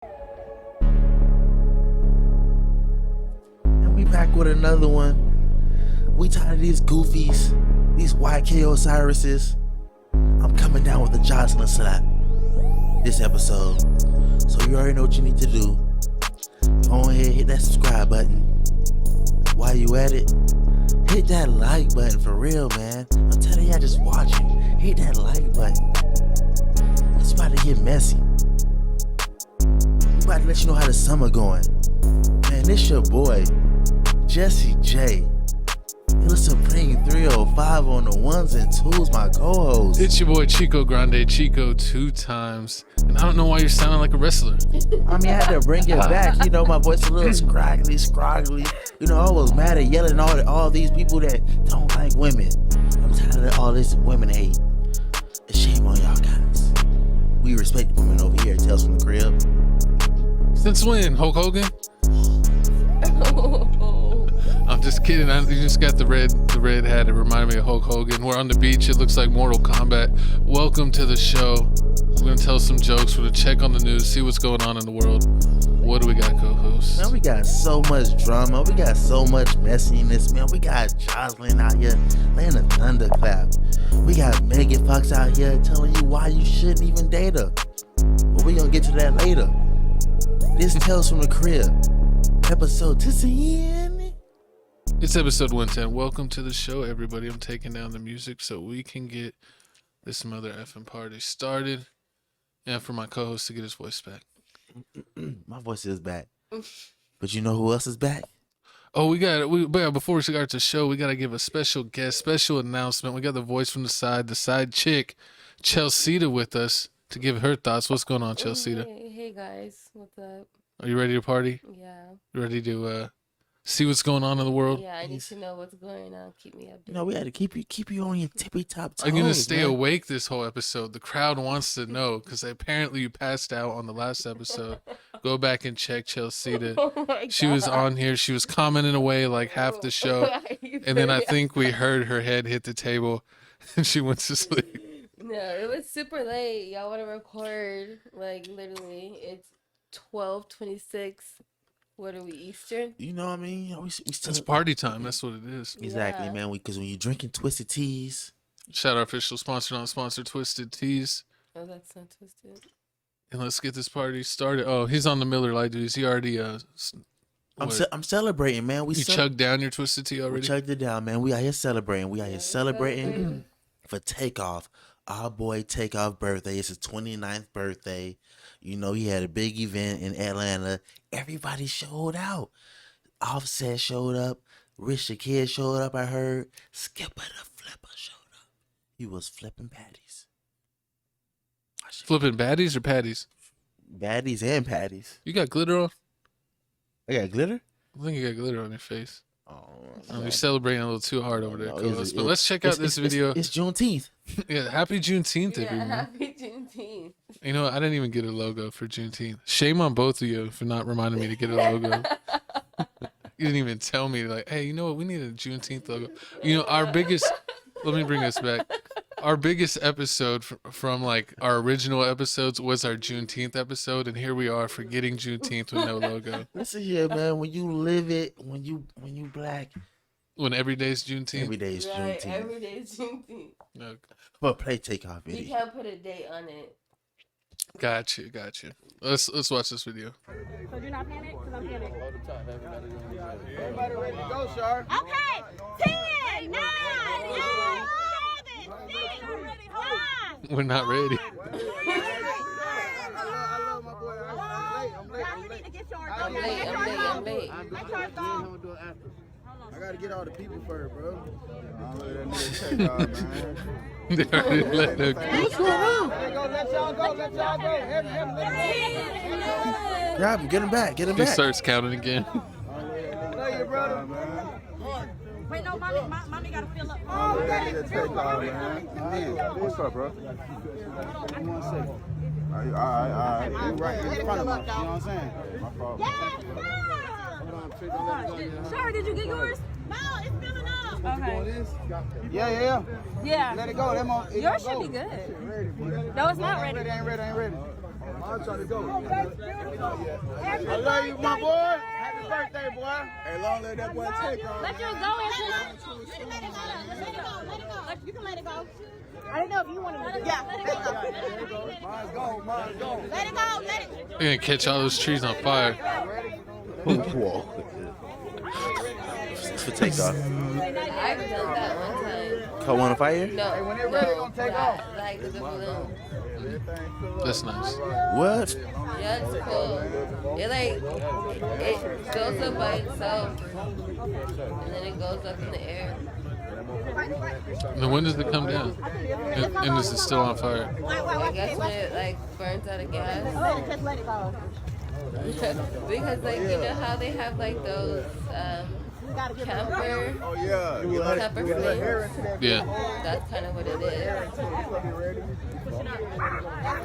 And we back with another one. We tired of these goofies, these YK Osiris's. I'm coming down with a Joseline slap this episode. So you already know what you need to do. Go ahead, hit that subscribe button. While you at it, hit that like button for real, man. I'm telling y'all just watching. Hit that like button. It's about to get messy. We about to let you know how the summer going. Man, this your boy, Jesse J. It was Supreme 305 on the ones and twos, my co-host. It's your boy Chico Grande, Chico 2 times. And I don't know why you're sounding like a wrestler. I mean, I had to bring it back. You know, my voice a little scroggly. You know, I was mad at yelling at all these people that don't like women. I'm tired of all this women hate. It's shame on y'all guys. We respect women over here at Tales from the Crib. Since when, Hulk Hogan? I'm just kidding. You just got the red hat. It reminded me of Hulk Hogan. We're on the beach. It looks like Mortal Kombat. Welcome to the show. We're going to tell some jokes. We're going to check on the news, see what's going on in the world. What do we got, co-host? Man, we got so much drama. We got so much messiness, man. We got Joseline out here laying a thunderclap. We got Megan Fox out here telling you why you shouldn't even date her. But we're going to get to that later. This Tales from the Crib. Episode 10. It's episode 110. Welcome to the show, everybody. I'm taking down the music so we can get this mother effing party started. And for my co-host to get his voice back. My voice is back. But you know who else is back? Oh, before we start the show, we got to give a special guest, special announcement. We got the voice from the side chick, Chelsea, with us to give her thoughts. What's going on, Chelsea? Hey guys, what's up? Are you ready to party? Yeah. You ready to see what's going on in the world? Yeah, I need to know what's going on. Keep me updated. You know, we had to keep you on your tippy top toes. I'm going to stay man. awake this whole episode. The crowd wants to know because apparently you passed out on the last episode. Go back and check Chelsea. She was on here. She was commenting away like half the show. And then I think we heard her head hit the table and she went to sleep. No, it was super late. Y'all want to record, like, literally, it's 12:26. What are we, Eastern? You know what I mean? You know, we still... It's party time. That's what it is. Exactly, Yeah. man. Because when you're drinking Twisted Teas... Shout out official sponsor, non-sponsor, Twisted Teas. Oh, that's not twisted. And let's get this party started. Oh, he's on the Miller Lite, dude. Is he already... I'm celebrating, man. You chugged down your Twisted Tea already? We chugged it down, man. We out here celebrating. We out here celebrating for Takeoff. Our boy Takeoff birthday. It's his 29th birthday. You know, he had a big event in Atlanta. Everybody showed out. Offset showed up. Rich the Kid showed up, I heard. Skipper the Flipper showed up. He was flipping patties. Flipping baddies or patties? Baddies and patties. You got glitter on? I got glitter? I think you got glitter on your face. Oh, You're celebrating a little too hard over there, No, co-host. But let's check out this video. It's Juneteenth. Yeah, happy Juneteenth, Yeah, everyone. happy Juneteenth. You know what? I didn't even get a logo for Juneteenth. Shame on both of you for not reminding me to get a logo. You didn't even tell me, like, hey, you know what? We need a Juneteenth logo. You know, our biggest... Let me bring us back. Our biggest episode from like our original episodes was our Juneteenth episode, and here we are forgetting Juneteenth with no logo. Listen here, man. When you live it, when you black, When every day's Juneteenth. every day is Right, Juneteenth. every day is Juneteenth. Okay. But play Takeoff You video. can't put a date on it. Got you. Let's watch this video. So you're not panicked? Because I'm panicked. Everybody ready to go, Shar? Okay. 10, 9, 8, 7, 6, 5. We're not ready. I love my boy. I'm late. You need to get yours. I'm late. Make sure it's gone. I'm gonna do it after. I gotta get all the people first, bro. I don't let that nigga take off, man. They already let them go. What's going on? Let y'all go. Let y'all go. Let him go. Grab him. Get him back. Get him He back. starts counting again. Love you, brother. Wait, no, mommy got to fill up. Oh, let's take off, man. What's up, bro? 1 second. All right. You're right in front of me. You know what I'm saying? My fault. Sure, did you get yours? No, it's filling up. Okay. Yeah. Yeah. Let it go. Yours should be good. No, it's not ready. Ain't ready. I'm trying to go. I love you, my boy. Happy birthday, boy. Hey, long live that boy take off. Let yours go, Angela. Let it go. You can let it go. I didn't know if you wanted to. Yeah, let it go. Mine's go. Mine's go. Let it go. Let it. They're gonna catch all those trees on fire. Whoa. For takeoff. I've done that one time. Caught one on fire? No, when they're ready, no, gonna take that, off. like the balloon. That's nice. What? Yeah, it's cool. It goes up by itself, and then it goes up in the air. And then when does it come down? And is it still on fire? I guess when it like burns out of gas. Just let it go. Because like you know how they have like those camper Oh, yeah. camper flames? Yeah. That's kind of what it is.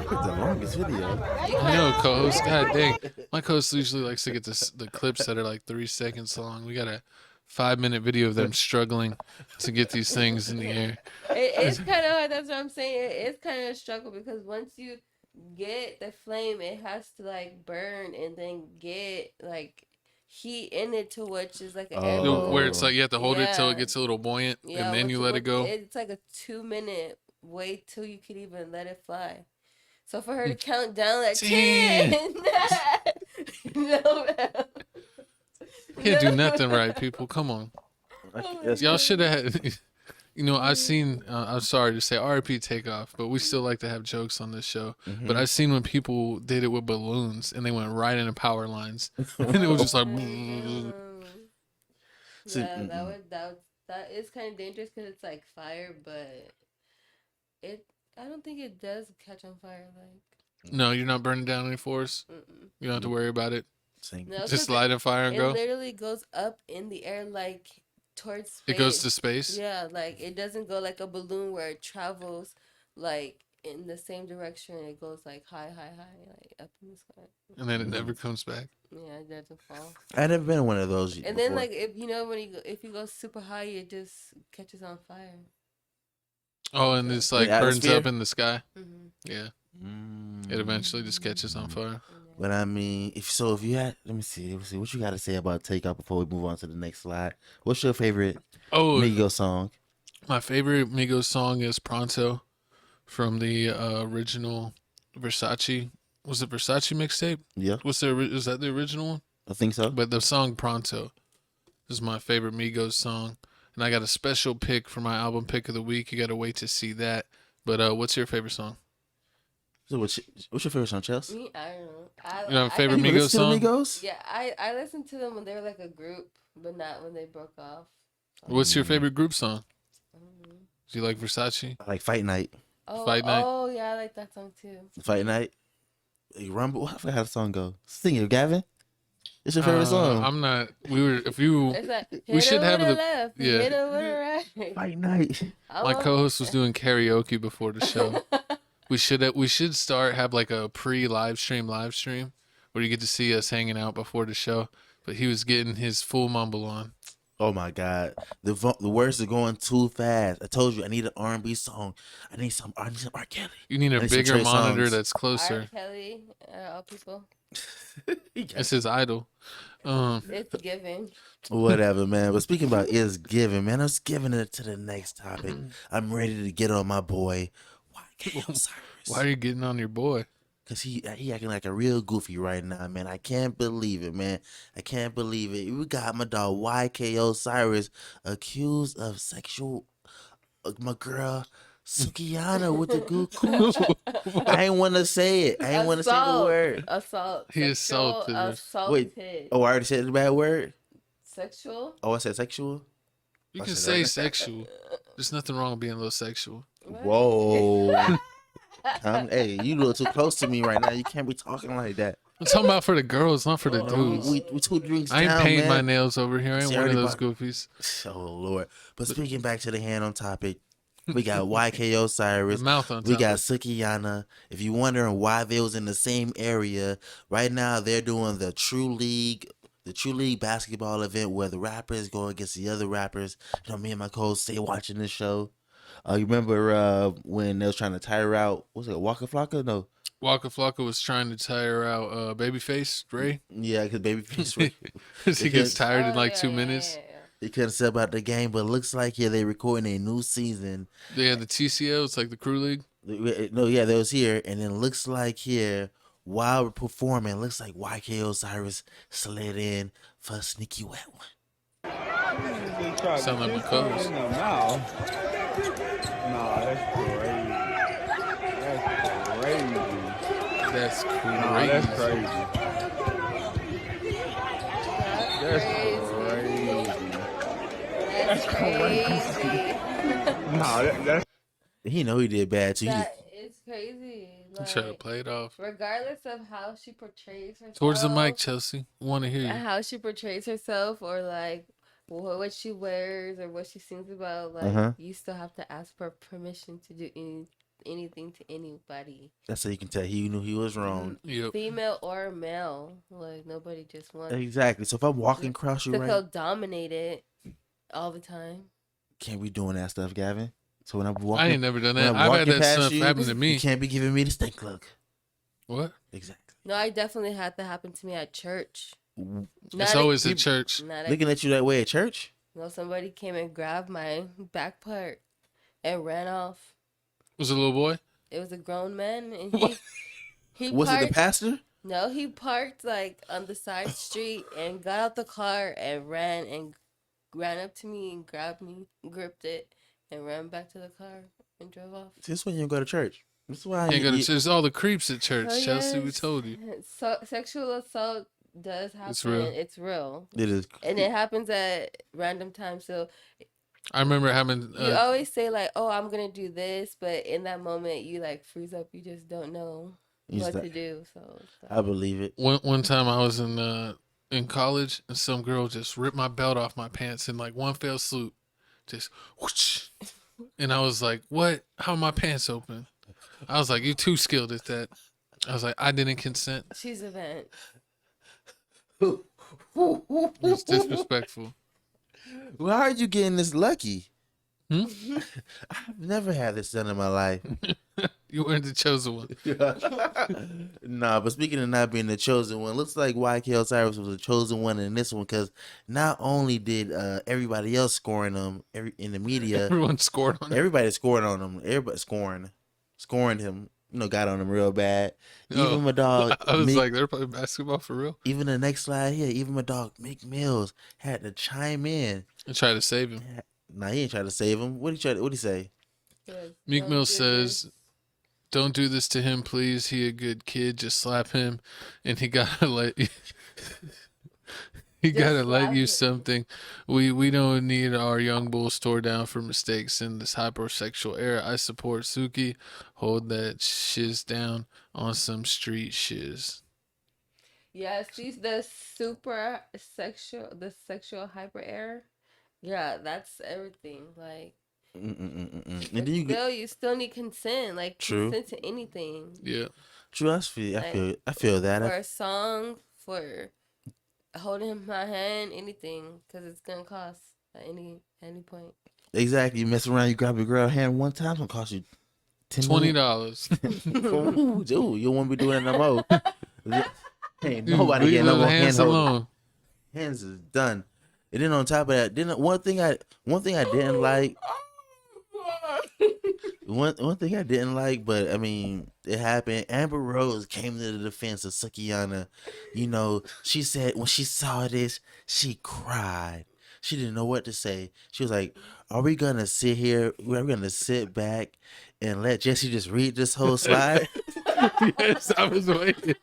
The longest video. I know, co-host. God dang. My co-host usually likes to get the clips that are like 3 seconds long. We got a 5-minute video of them struggling to get these things in the air. It's kind of that's what I'm saying. It's kind of a struggle because once you get the flame, it has to like burn and then get like heat in it to which is like an air balloon. Where it's like you have to hold it till it Yeah. gets a little buoyant, Yeah, and then you let it go. It's like a 2-minute wait till you could even let it fly. So for her to count down like 10, no, Can't do nothing right, people. Come on. Y'all should have had. You know, I've seen. I'm sorry to say, RIP Takeoff, but we still like to have jokes on this show. Mm-hmm. But I've seen when people did it with balloons and they went right into power lines, and it was just like. Yeah, that is kind of dangerous because it's like fire, but I don't think it does catch on fire. Like No, you're not burning down any forests. mm-mm. You don't have to worry about it. No, Just 'cause light a fire and it go. literally goes up in the air like towards space. It goes to space. Yeah, like it doesn't go like a balloon where it travels like in the same direction. It goes like high, like up in the sky. And then it never comes back. Yeah, it doesn't fall. I've never been one of those. And then like if you know if you go super high, it just catches on fire. Oh, and it's like The burns atmosphere? up in the sky. Mm-hmm. Yeah, it eventually just catches on fire. But I mean, if you had, let me see what you got to say about Takeoff before we move on to the next slide. What's your favorite Oh, Migos song? my favorite Migos song is Pronto from the original Versace. Was it Versace mixtape? Yeah, Is that the original one? I think so. But the song Pronto is my favorite Migos song. And I got a special pick for my album pick of the week. You got to wait to see that. But what's your favorite song? So what's your favorite song, Chelsea? Me, I don't know. You have a favorite You Migos listen to song? Migos? Yeah, I listened to them when they were like a group, but not when they broke off. What's your favorite group song? Mhm. Do you like Versace? I like Fight Night. Fight Night? Oh yeah, I like that song too. Fight Night. Hey, Rumble. I forgot how the song go. Sing it, Gavin. It's your favorite song. I'm not. We were. If you. It's like We should have the- left, yeah. hit her with the right. Fight Night. My co-host was doing karaoke before the show. We should have like a live stream where you get to see us hanging out before the show. But he was getting his full mumble on. Oh my God, the words are going too fast. I told you I need an R&B song. I need some R. Kelly. You need I a need some bigger Trey monitor Songz. that's R. closer. Kelly, all people. It's his idol. It's giving. Whatever, man. But speaking about is giving, man, I was giving it to the next topic. I'm ready to get on my boy, YK Osiris. Why are you getting on your boy? Cause he acting like a real goofy right now, man. I can't believe it, man. I can't believe it. We got my dog YK Osiris accused of sexual. My girl Sukiyana with the good cool. I ain't want to say it. I ain't want to say the word. Assault. He Sexual assaulted her. assaulted. Wait. Oh, I already said the bad word. Sexual. Oh, I said sexual. You I can said say that. sexual. There's nothing wrong with being a little sexual. Whoa. Hey, you a little too close to me right now. You can't be talking like that. I'm talking about for the girls, not for the dudes. We 2 drinks I ain't down, painting my man. nails over here. I ain't See, I one of already those goofies. Oh Lord! But speaking back to the hand on topic, we got YK Osiris. The mouth on top. We got Sukiyana. If you're wondering why they was in the same area, right now they're doing the True League basketball event where the rappers go against the other rappers. You know, me and my co-host stay watching this show. You remember when they was trying to tie her out? Was it Waka Flocka? No. Waka Flocka was trying to tire out Babyface Ray. Yeah, because Babyface Ray. He gets tired in Oh, like yeah, 2 minutes. yeah. He couldn't step out the game, but it looks like they recording a new season. They had the TCL. It's like the Crew League. No, yeah, they was here, and then looks like here while we're performing, looks like YK Osiris slid in for a sneaky wet one. Sound like McCullough's. No, that's crazy. That's crazy. That's crazy. That's crazy. That's crazy. That's He know he did bad too. That is crazy. I'm trying to Like, play it off. regardless of how she portrays herself. Towards the mic, Chelsea. Want to hear you. How she portrays herself, or like what she wears, or what she sings about, like you still have to ask for permission to do anything to anybody. That's how you can tell he knew he was wrong. Yep. Female or male, like nobody just wants Exactly. So if I'm walking across you to right, feel dominated all the time. can't be doing that stuff, Gavin. So when I'm walking, I ain't never done when that. I'm I've had walking that past stuff you, happen to You me. can't be giving me the stink look. What? Exactly. No, I definitely had that happen to me at church. It's always at church. Looking at you that way at church. No, somebody came and grabbed my back part and ran off. Was it a little boy? It was a grown man, and he Was parked, it the pastor? No, he parked like on the side street and got out the car and ran up to me and grabbed me, gripped it, and ran back to the car and drove off. This when you don't go to church. This is why Can't go to church. There's all the creeps at church, Oh, Chelsea. We yes. told you. So sexual assault does happen. It's real. It's real. It is. And it happens at random times. So I remember having. you always say like, "Oh, I'm gonna do this," but in that moment, you like freeze up. You just don't know what to do. So I believe it. One time I was in college and some girl just ripped my belt off my pants in like one fell swoop, just whoosh. And I was like, "What? How are my pants open?" I was like, "You too skilled at that." I was like, "I didn't consent." she's a vent. It's disrespectful. Well, how are you getting this lucky? Hmm? I've never had this done in my life. You weren't the chosen one. Nah, but speaking of not being the chosen one, looks like YK Osiris was the chosen one in this one because not only did everybody else scoring them in the media, Everyone scored on it. everybody scoring on him. Everybody scoring him. You know, got on him real bad. Even my dog. I was Meek- like, they're playing basketball for real. Even the next slide here, even my dog Meek Mills had to chime in. I tried to save him. Nah, he ain't trying to save him. What he say? Meek Don't Mill do says, this. "Don't do this to him, please. He a good kid. Just slap him, and he gotta let you. He Just gotta let slap you him. something. We don't need our young bulls tore down for mistakes in this hypersexual era. I support Suki. Hold that shiz down on some street shiz." Yeah, see the sexual hyper error. Yeah, that's everything. Like, And but then you still need consent. Like, True. consent to anything. Yeah, true. I feel that. For a song, for holding him my hand, anything, because it's gonna cost at any point. Exactly. You mess around, you grab your girl hand one time, it's gonna cost you $20. Ooh, dude, you don't want to be doing that no more. Ain't Dude, nobody leave getting no those more hands hand alone. Hands is done. And then on top of that, one thing I didn't like. One thing I didn't like, but I mean, it happened. Amber Rose came to the defense of Sukiyana. You know, she said when she saw this, she cried. She didn't know what to say. She was like, "Are we gonna sit here? We're gonna sit back and let Jesse just read this whole slide?" Yes, I was waiting.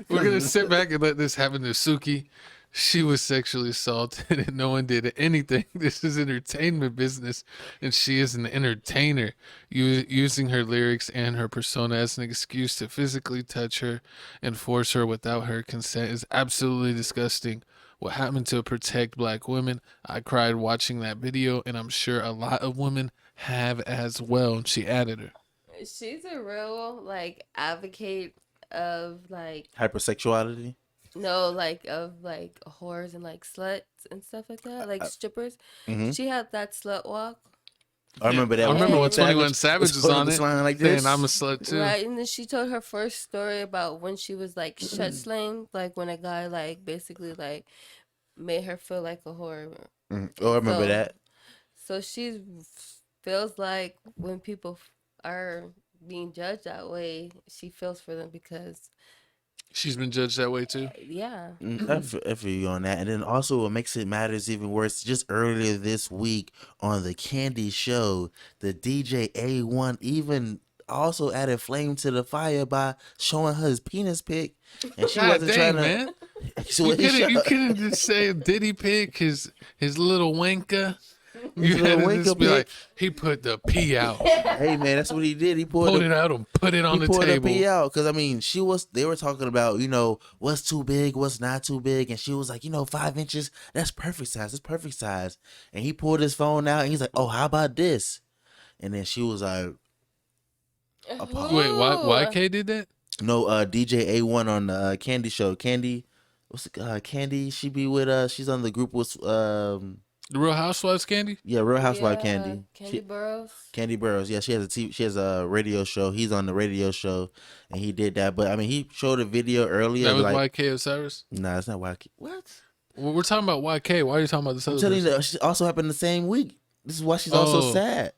We're gonna sit back and let this happen to Suki. She was sexually assaulted and no one did anything. This is entertainment business, and she is an entertainer, using her lyrics and her persona as an excuse to physically touch her and force her without her consent is absolutely disgusting. What happened to protect black women? I cried watching that video, and I'm sure a lot of women have as well. And she added her. She's a real like advocate of like Hypersexuality. no like of like whores and like sluts and stuff like that, like strippers. Mhm. She had that slut walk. I remember that. I remember when Savage. 21 Savage was on it. Like Saying this. I'm a slut too. Right, and then she told her first story about when she was like shut slang, like when a guy like basically like made her feel like a whore. Oh, I remember So- that. So she feels like when people are being judged that way, she feels for them because She's been judged that way too. yeah. I feel you on that. And then also what makes it matters even worse, just earlier this week on the Candy Show, the DJ A1 even also added flame to the fire by showing her his penis pic. And she God wasn't dang, trying to man. So You couldn't just say Diddy pick his little wanker. You little had to wanker just be pic. like, he put the P out. Hey man, that's what he did. He pulled Pulled the, it out and put it on he the pulled table. the P out because I mean they were talking about what's too big, what's not too big, and she was like 5 inches, that's perfect size, that's perfect size. And he pulled his phone out and he's like, oh, how about this? And then she was like, Wait, why K did that? no, DJ A1 on the Candy Show. Candy, what's it? Candy. She be with she's on the group with The Real Housewives Candy? yeah, Real Housewife Yeah, Candy. Candy Burrows. Candy Burrows. Yeah, she has a radio show. He's on the radio show, and he did that. But I mean, he showed a video earlier. That was like, YK Osiris? nah, it's not YK. What? Well, we're talking about YK. Why are you talking about this I'm other telling you, person? that she also happened the same week. This is why she's also Oh. sad.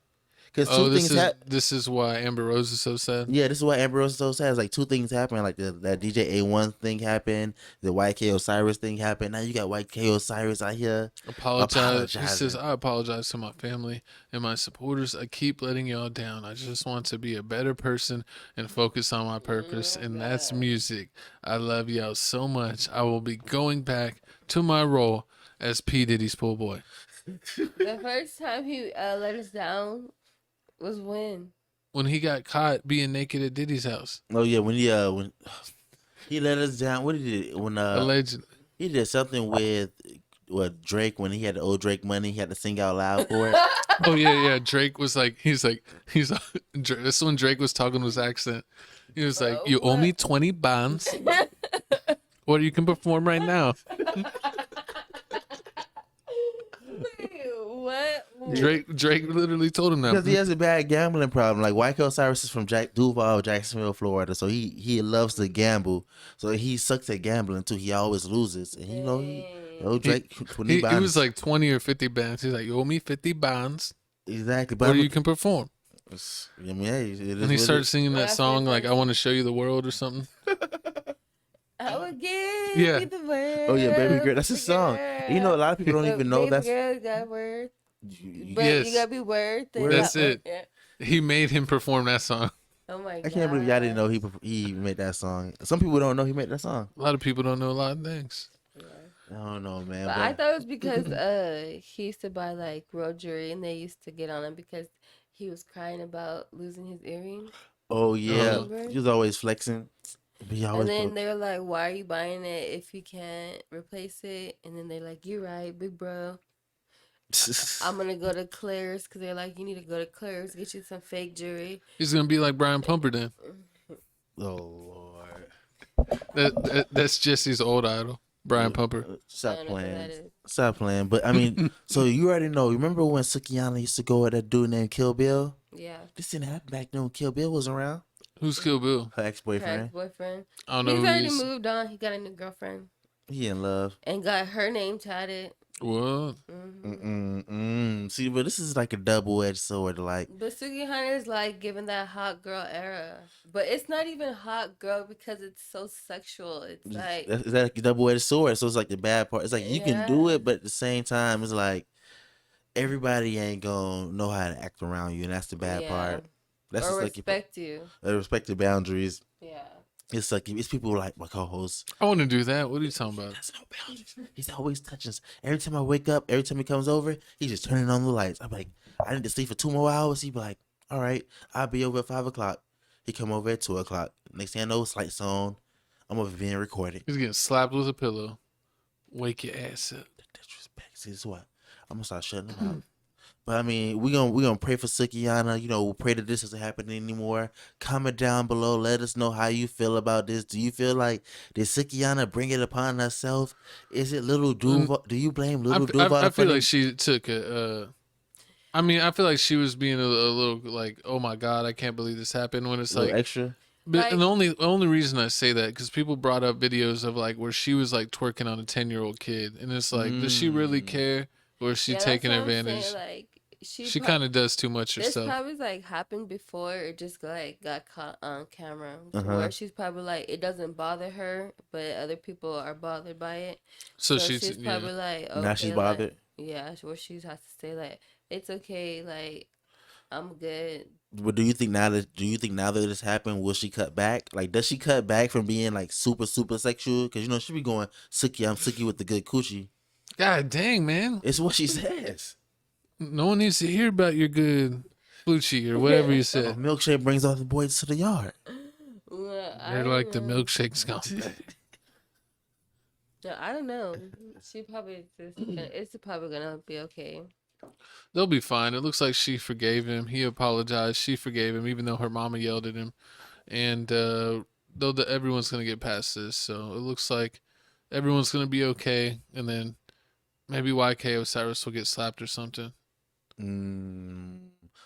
Because Oh, two things happened. this is why Amber Rose is so sad. Yeah, this is why Amber Rose is so sad. It's like two things happened. Like that DJ A1 thing happened. The YK Osiris thing happened. Now you got YK Osiris out here. Apologize. He says, Apologizing. I apologize to my family and my supporters. I keep letting y'all down. I just want to be a better person and focus on my purpose, and that's music. I love y'all so much. I will be going back to my role as P. Diddy's pool boy. The first time he let us down was when? When he got caught being naked at Diddy's house. Oh yeah, when he let us down. What he did when Allegedly. he did something with Drake when he had the old Drake money. He had to sing out loud for it. Oh yeah. Drake was like, he's this when Drake was talking with his accent. He was like, you owe me 20 bonds, or you can perform right now. What? Drake literally told him Because he that. has a bad gambling problem. Like YK Osiris is from Duval, Jacksonville, Florida, so he loves to gamble. So he sucks at gambling too. He always loses, and Drake. He was like 20 or 50 bands. He's like, you owe me 50 bonds, exactly, or but you can perform. I mean, hey, it is And he what started it- singing that Well, song, I like, think I want to show you the world or something. I would give Yeah. you the word. Oh yeah, baby girl, that's his song. You know, a lot of people don't even know baby that's. girl, you got word. But Yes. you gotta be worth it. That's it. Yeah. He made him perform that song. Oh my god. I can't believe y'all didn't know he made that song. Some people don't know he made that song. A lot of people don't know a lot of things. I don't know, man. But I thought it was because he used to buy like real jewelry and they used to get on him because he was crying about losing his earring. Oh yeah, Remember? he was always flexing. But he always And then they were like, why are you buying it if you can't replace it? And then they're like, you're right, big bro. I'm going to go to Claire's because they're like, you need to go to Claire's, get you some fake jewelry. He's going to be like Brian Pumper then. Oh Lord. That's Jesse's old idol, Brian Pumper. Stop I don't know who that playing. is. Stop playing. But I mean, so you already know. Remember when Sukiyana used to go with that dude named Kill Bill? Yeah. This didn't happen back then when Kill Bill was around. Who's Kill Bill? Her ex-boyfriend. Boyfriend. I don't know He's who he already is. moved on. He got a new girlfriend He in love. and got her name tatted. What? See, but this is like a double-edged sword. Like, But Suki Hunter is like giving that hot girl era. But it's not even hot girl because it's so sexual. It's like, is that like a double-edged sword? So it's like the bad part. It's like you can do Yeah. it, but at the same time, it's like everybody ain't gonna know how to act around you, and that's the bad Yeah. part. That's or just like respect you. respect the boundaries. Yeah. It's like it's people like my co-host. I want to do that. What are you talking about? There's no boundaries. He's always touching us. Every time I wake up, every time he comes over, he's just turning on the lights. I'm like, I need to sleep for 2 more hours. He'd be like, all right, I'll be over at 5 o'clock. He come over at 2 o'clock. Next thing I know, it's lights on. I'm over being recorded. He's getting slapped with a pillow. Wake your ass up. The disrespect. See, this is what I'm gonna start shutting him out. But I mean, we gonna pray for Sukiyana. You know, pray that this doesn't happen anymore. Comment down below. Let us know how you feel about this. Do you feel like did Sukiyana bring it upon herself? Is it Little Duval? Do you blame Little Duval? I feel for like this? she took a I mean, I feel like she was being a little like, oh my god, I can't believe this happened. When it's A little like extra. But and the only reason I say that because people brought up videos of like where she was like twerking on a 10-year-old kid, and it's like, does she really care, or is she Yeah, taking that's what I'm advantage? saying, like She kind of does too much this herself. probably like happened before. It just like got caught on camera, to Uh-huh. where she's probably like it doesn't bother her, but other people are bothered by it. So So she's she's probably like, okay, Now she's bothered. like, yeah, where she has to say like, it's okay, like I'm good. But do you think now that this happened, will she cut back? Like, does she cut back from being like super sexual? Because she be going Sookie, I'm Sookie with the good coochie. God dang, man! It's what she says. No one needs to hear about your good Flucci or whatever you A said. milkshake brings all the boys to the yard. Well, I They're don't like the know. milkshake's gone bad. No, I don't know. She probably just it's probably gonna be okay. They'll be fine. It looks like she forgave him. He apologized. She forgave him, even though her mama yelled at him. And everyone's gonna get past this, so it looks like everyone's gonna be okay. And then maybe YK Osiris will get slapped or something.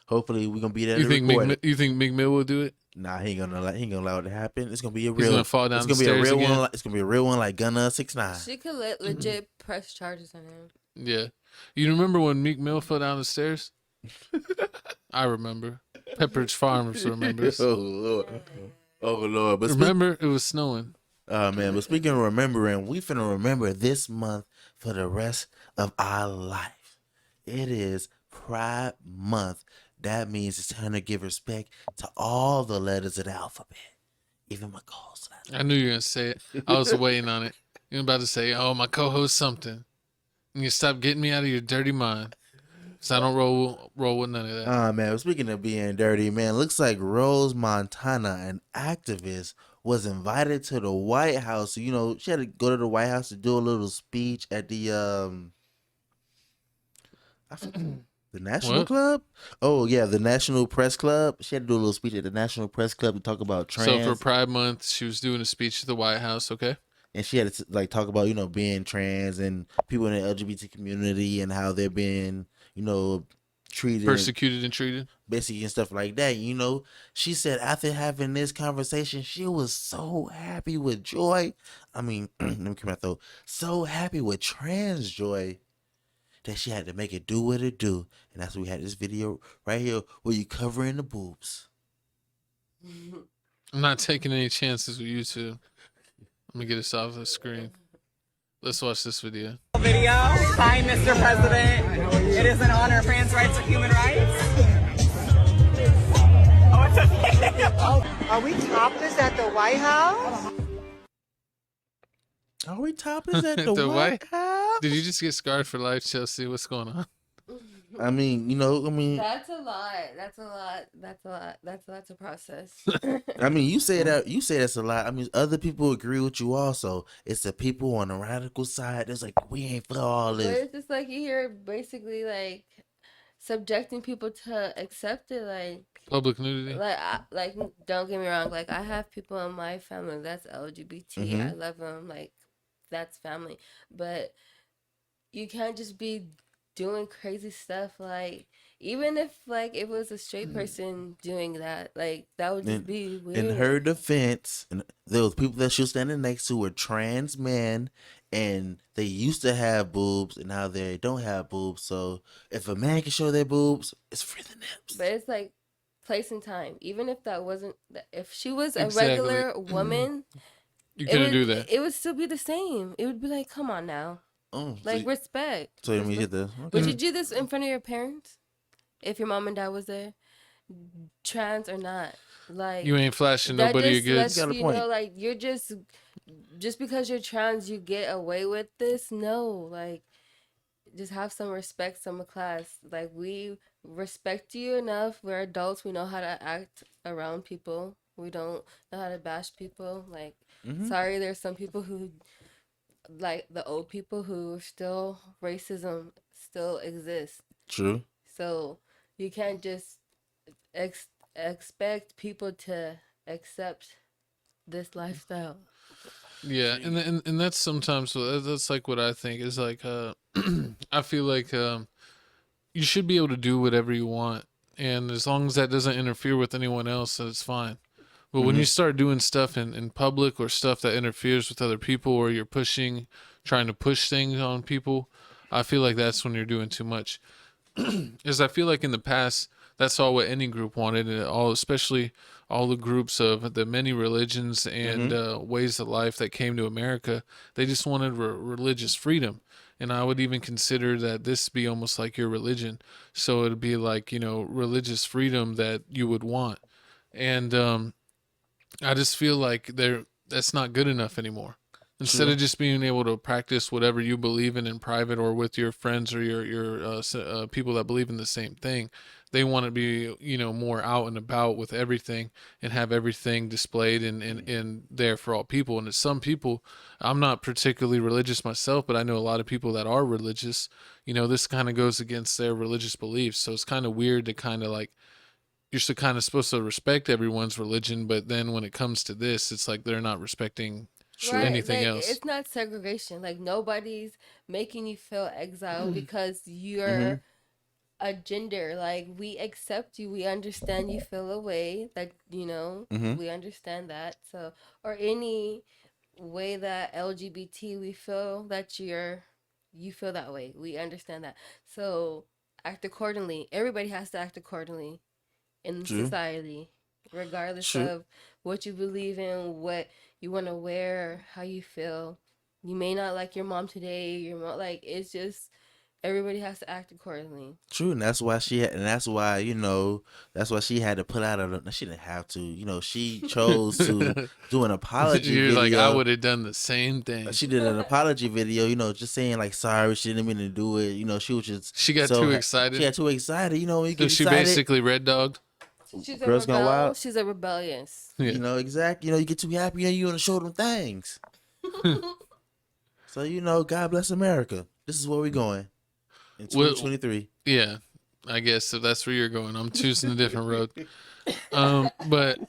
Hopefully we're gonna be there. You think Meek Mill will do it? Nah, he ain't gonna allow it to happen. It's gonna be a He's real. gonna fall down It's the gonna be a stairs real again? one. It's gonna be a real one like Gunna 6ix9ine. She could legit press charges on him. Yeah. You remember when Meek Mill fell down the stairs? I remember. Pepperidge Farms remembers. Oh Lord. Oh Lord. But Remember, it was snowing. oh man. But speaking of remembering, we finna remember this month for the rest of our life. It is Pride Month. That means it's time to give respect to all the letters of the alphabet, even my co-host. I knew you were gonna say it. I was waiting on it. You were about to say, "Oh, my co-host something." And you stop getting me out of your dirty mind, cause I don't roll with none of that. Ah man, but speaking of being dirty, man, looks like Rose Montana, an activist, was invited to the White House. She had to go to the White House to do a little speech at the I forgot, the National What? Club. Oh yeah, the National Press Club. She had to do a little speech at the National Press Club to talk about trans. So for Pride Month, she was doing a speech to the White House. Okay. And she had to like talk about being trans and people in the LGBT community and how they're being treated, Persecuted and treated. basically, and stuff like that. She said after having this conversation, she was so happy with joy. I mean, let me come out though. So happy with trans joy that she had to make it do what it do, and that's why we had this video right here where you covering the boobs. I'm not taking any chances with you two. Let me get this off the screen. Let's watch this video. Video. Hi, Mr. President. It is an honor. Trans rights are human rights. Oh, it's okay. Are we topless at the White House? Are we topless at the, The White White- House? Did you just get scarred for life, Chelsea? What's going on? I mean, That's a lot. That's a lot. That's a lot. That's a lot to process. I mean, you say that's a lot. I mean, other people agree with you also. It's the people on the radical side that's like, we ain't for all But this. it's just like you hear basically like subjecting people to accept it, like Public nudity. like don't get me wrong, like I have people in my family that's LGBT. I love them, like that's family. But you can't just be doing crazy stuff, like even if like it was a straight person doing that, like that would just be weird. In her defense, and there was people that she was standing next to were trans men, and they used to have boobs, and now they don't have boobs. So if a man can show their boobs, it's for the nips. But it's like place and time. Even if that wasn't, if she was a Exactly. regular woman, You couldn't do would, that. it would still be the same. It would be like, come on now, Oh, like respect. so let me get this. Would you do this in front of your parents if your mom and dad was there, trans or not? Like You ain't flashing that nobody your just goods. lets Got a you point. know, like you're just because you're trans, you get away with this. No, like just have some respect, some class. Like we respect you enough. We're adults. We know how to act around people. We don't know how to bash people. Like, sorry, there's some people who, like the old people who still racism still exists. True. So you can't just expect people to accept this lifestyle. Yeah, and that's sometimes that's like what I think is like. I feel like you should be able to do whatever you want, and as long as that doesn't interfere with anyone else, then it's fine. But when you start doing stuff in public or stuff that interferes with other people, or you're trying to push things on people, I feel like that's when you're doing too much. Because I feel like in the past, that's all what any group wanted, and especially all the groups of the many religions and ways of life that came to America. They just wanted religious freedom. And I would even consider that this be almost like your religion. So it'd be like, religious freedom that you would want. And I just feel like that's not good enough anymore. Instead of just being able to practice whatever you believe in private or with your friends or your people that believe in the same thing, they want to be, more out and about with everything and have everything displayed and there for all people. And to some people, I'm not particularly religious myself, but I know a lot of people that are religious. This kind of goes against their religious beliefs. So it's kind of weird to kind of like, you're supposed to respect everyone's religion, but then when it comes to this, it's like they're not respecting anything like, else. It's not segregation. Like, nobody's making you feel exiled because you're a gender. Like, we accept you. We understand you feel a way that, we understand that. So, or any way that LGBT, we feel that you feel that way. We understand that. So act accordingly. Everybody has to act accordingly in society, regardless of what you believe in, what you want to wear, how you feel. You may not like your mom today. Your mom, like, it's just everybody has to act accordingly. True, and that's why she had to put out she didn't have to, she chose to do an apology You're video. like, I would have done the same thing. She did an apology video, just saying like, sorry, she didn't mean to do it. She was just, she got too excited. She got too excited, when you get she excited, basically red dogged. She's Girls Gone Wild. She's a rebellious. Yeah. Exactly. You get too happy, you want to show them things. So God bless America. This is where we're going in 2023. Yeah, I guess if that's where you're going, I'm choosing a different road. But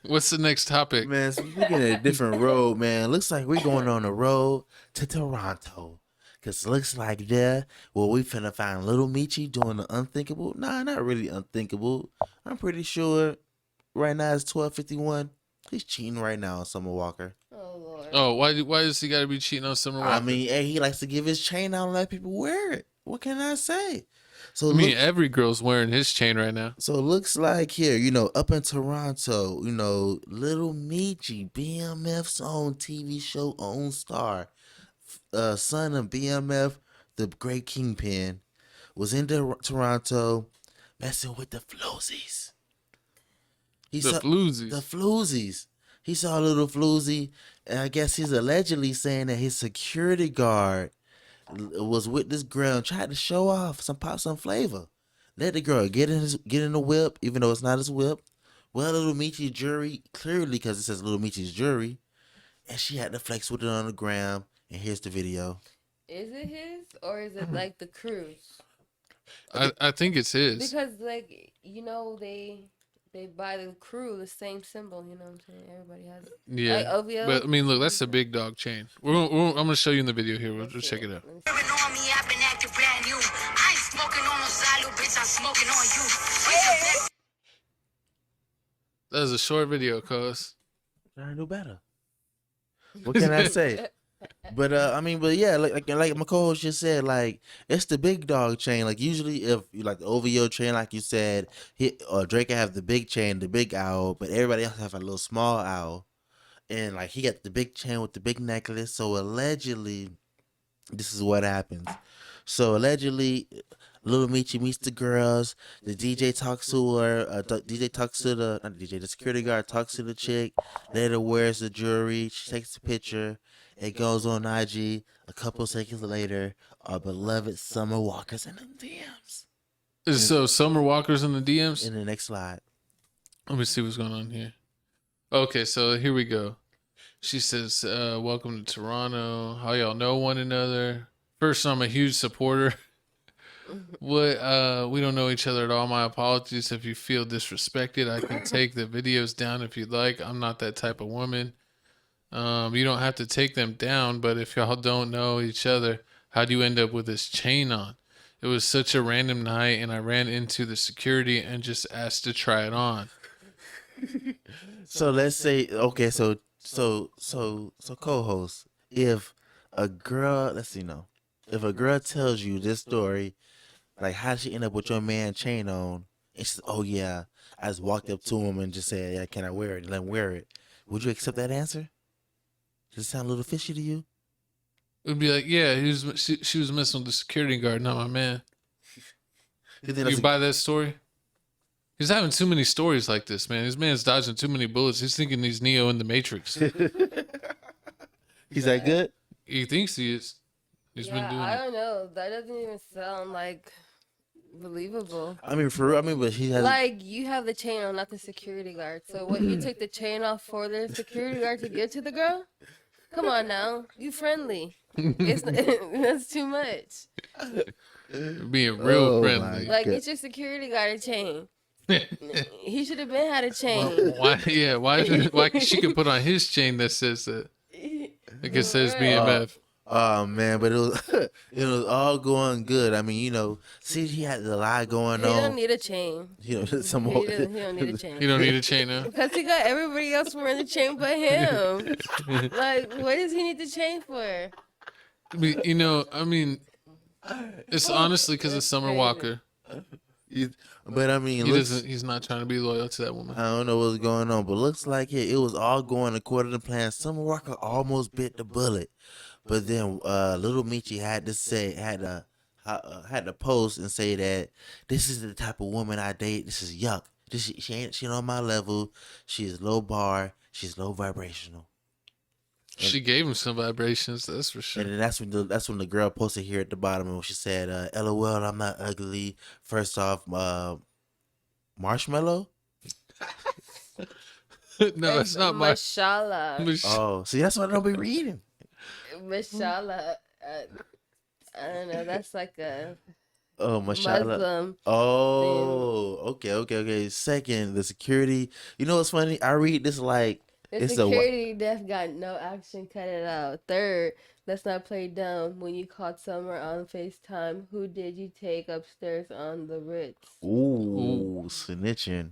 what's the next topic? Man, so we're getting a different road, man. Looks like we're going on the road to Toronto. Because looks like there, we finna find Little Michi doing the unthinkable. Nah, not really unthinkable. I'm pretty sure right now it's 12:51. He's cheating right now on Summer Walker. Oh, Lord. Oh, why does he got to be cheating on Summer Walker? I mean, hey, he likes to give his chain out and let people wear it. What can I say? So every girl's wearing his chain right now. So it looks like here, up in Toronto, Little Michi, BMF's own TV show, own star, son of BMF, the great Kingpin, was in Toronto messing with the floozies. The floozies. He saw a little floozy, and I guess he's allegedly saying that his security guard was with this girl and tried to show off some flavor. Let the girl get in the whip, even though it's not his whip. Well, Little Michi's jury, clearly because it says Little Michi's jury, and she had to flex with it on the gram. And here's the video. Is it his or is it like the crew's? I think it's his. Because they buy the crew the same symbol. You know what I'm saying? Everybody has it. Yeah. Like OVO. But I mean, look, that's a big dog chain. I'm gonna show you in the video here. We'll check it out. That was a short video, cuz. I know better. What can I say? But yeah, like my co-host just said, like, it's the big dog chain. Like, usually if you like the OVO chain, like you said, Drake have the big chain, the big owl, but everybody else have a little small owl, and like he got the big chain with the big necklace. So allegedly, this is what happens. So allegedly, Little Michi meets the girls. The DJ talks to her. The security guard talks to the chick. Later wears the jewelry. She takes a picture. It goes on IG. A couple seconds later, our beloved Summer Walker's in the DMs. So Summer Walker's in the DMs? In the next slide. Let me see what's going on here. Okay, so here we go. She says, welcome to Toronto. How y'all know one another? First, I'm a huge supporter. We don't know each other at all. My apologies if you feel disrespected. I can take the videos down if you'd like. I'm not that type of woman. You don't have to take them down, but if y'all don't know each other, how do you end up with this chain on? It was such a random night, and I ran into the security and just asked to try it on. So let's say, okay, so co-host, if a girl, let's see, no, if a girl tells you this story, like how did she end up with your man chain on? And she says, oh yeah, I just walked up to him and just said, yeah, can I wear it? Let him wear it. Would you accept that answer? Does it sound a little fishy to you? It would be like, yeah, she was messing with the security guard, not my man. You buy that story? He's having too many stories like this, man. This man's dodging too many bullets. He's thinking he's Neo in the Matrix. He's that good? He thinks he is. He's been doing I it. don't know. That doesn't even sound like believable. I mean, for real. I mean, but he has. Like, you have the chain on, not the security guard. So what, you took the chain off for the security guard to give to the girl? Come on now. You friendly. That's too much. Being real friendly. Like, get your security guard a chain. He should have been had a chain. Why? Yeah. Why she could put on his chain that says that? Like it says BMF. Oh man, but it was all going good. I mean, you know, see, he had a lot going on. He don't need a chain. You know, some He more. don't need a chain. You don't need a chain now. Because he got everybody else wearing the chain but him. Like, what does he need the chain for? You know, I mean, it's honestly because of Summer Walker. But I mean, He's not trying to be loyal to that woman. I don't know what's going on, but looks like it was all going according to plan. Summer Walker almost bit the bullet, but then Little Michi had to post and say that this is the type of woman I date. This is yuck. She ain't on my level. She is low bar. She's low vibrational. She gave him some vibrations, that's for sure. And then that's when the girl posted here at the bottom and she said, "LOL, I'm not ugly." First off, marshmallow. No, it's not Mashallah. Oh, see, that's what I don't be reading. Mashallah. I don't know. That's like a Mashallah. Muslim. Oh, okay. Second, the security. You know what's funny? I read this like The it's security desk got no action. Cut it out. Third, let's not play dumb. When you caught Summer on FaceTime, who did you take upstairs on the Ritz? Ooh, snitching.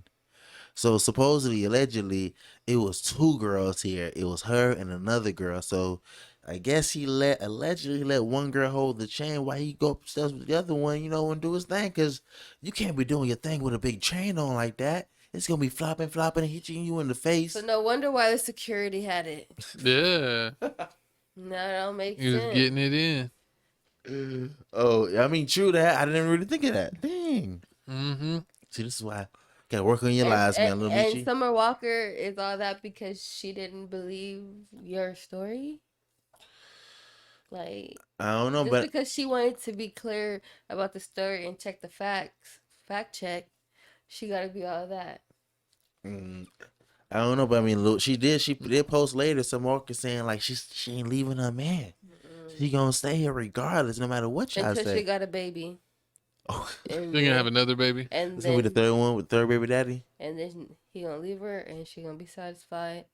So supposedly, allegedly, it was two girls here. It was her and another girl. So I guess he allegedly let one girl hold the chain while he go upstairs with the other one, you know, and do his thing. Cause you can't be doing your thing with a big chain on like that. It's gonna be flopping, and hitting you in the face. So no wonder why the security had it. Yeah. No, that don't make He was sense. getting it in. Oh, I mean, true that. I didn't really think of that. Dang. Mm-hmm. See, this is why. Gotta work on your lies, man, little And Michi. Summer Walker is all that because she didn't believe your story? Like, I don't know, just but because she wanted to be clear about the story and check the facts, fact check, she got to be all that. I don't know, but I mean, look, she did post later some Walker saying like she ain't leaving her man. She gonna stay here regardless, no matter what y'all Until say. she got a baby. Oh, They're gonna have another baby. And this gonna be the third one with third baby daddy. And then he gonna leave her, and she gonna be satisfied.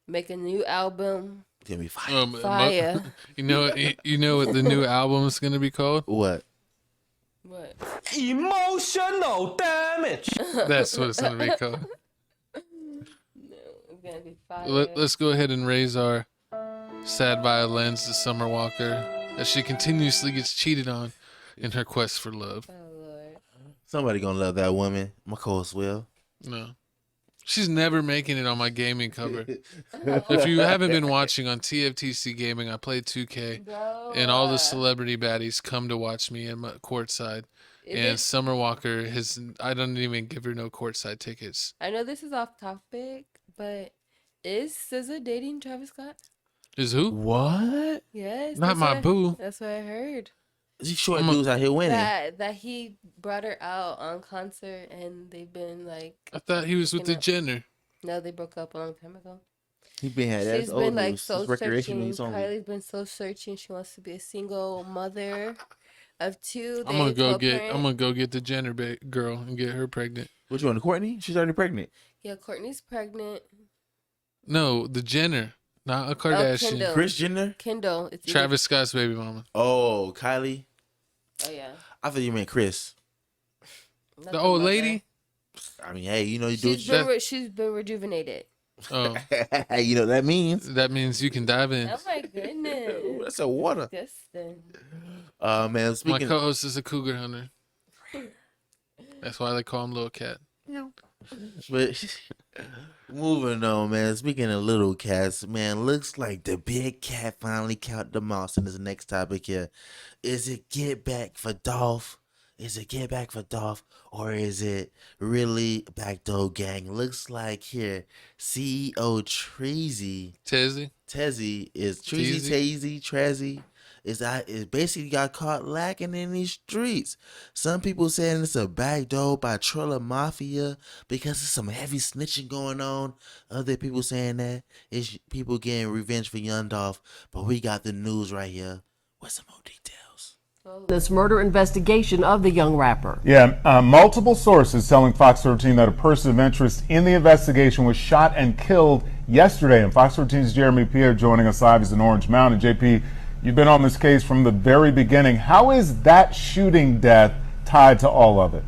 Make a new album. It's gonna be fire. Fire. You know what the new album's gonna be called? What? What? Emotional damage. That's what it's gonna be called. No, it's gonna be fire. Let's go ahead and raise our sad violins to Summer Walker as she continuously gets cheated on in her quest for love. Oh Lord. Somebody gonna love that woman. My co-host will. No. She's never making it on my gaming cover. If you haven't been watching on TFTC Gaming, I play 2K, and all the celebrity baddies come to watch me in my courtside. And Summer Walker I don't even give her no courtside tickets. I know this is off topic, but is SZA dating Travis Scott? Is who? What? Yes. Not my boo. That's what I heard. These short dudes out here winning. That he brought her out on concert and they've been like. I thought he was with the Jenner. No, they broke up a long time ago. He been had that. She's been like news. so Recreational. searching. Kylie's been so searching. She wants to be a single mother of two. I'm gonna go get the Jenner girl and get her pregnant. Which one? Courtney? She's already pregnant. Yeah, Courtney's pregnant. No, the Jenner, not a Kardashian. Kendall. Kris Jenner. Kendall. It's Travis Scott's baby mama. Oh, Kylie. Oh yeah. I thought you meant Chris. Not The old mother. lady. I mean, hey, you know you do. She's been rejuvenated. Oh, You know what that means. that means you can dive in. Oh my goodness. Ooh, that's a water. Disgusting. Man, My speaking. co-host is a cougar hunter. That's why they call him Little Cat. But moving on, man. Speaking of little cats, man, looks like the big cat finally caught the mouse. In this next topic here, is it get back for Dolph? Is it get back for Dolph, or is it really backdoor gang? Looks like here, CEO Tezzy. Tezzy is Trezzy is basically got caught lacking in these streets. Some people saying it's a backdoor by Trilla Mafia because there's some heavy snitching going on. Other people saying that it's people getting revenge for Young Dolph. But we got the news right here with some more details. This murder investigation of the young rapper. Yeah, multiple sources telling Fox 13 that a person of interest in the investigation was shot and killed yesterday. And Fox 13's Jeremy Pierre joining us live. He's in Orange Mountain. JP, you've been on this case from the very beginning. How is that shooting death tied to all of it?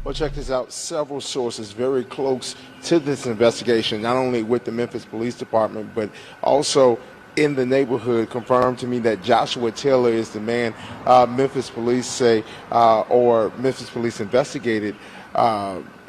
Well, check this out. Several sources very close to this investigation, not only with the Memphis Police Department, but also in the neighborhood, confirmed to me that Joshua Taylor is the man Memphis police say, or Memphis police investigated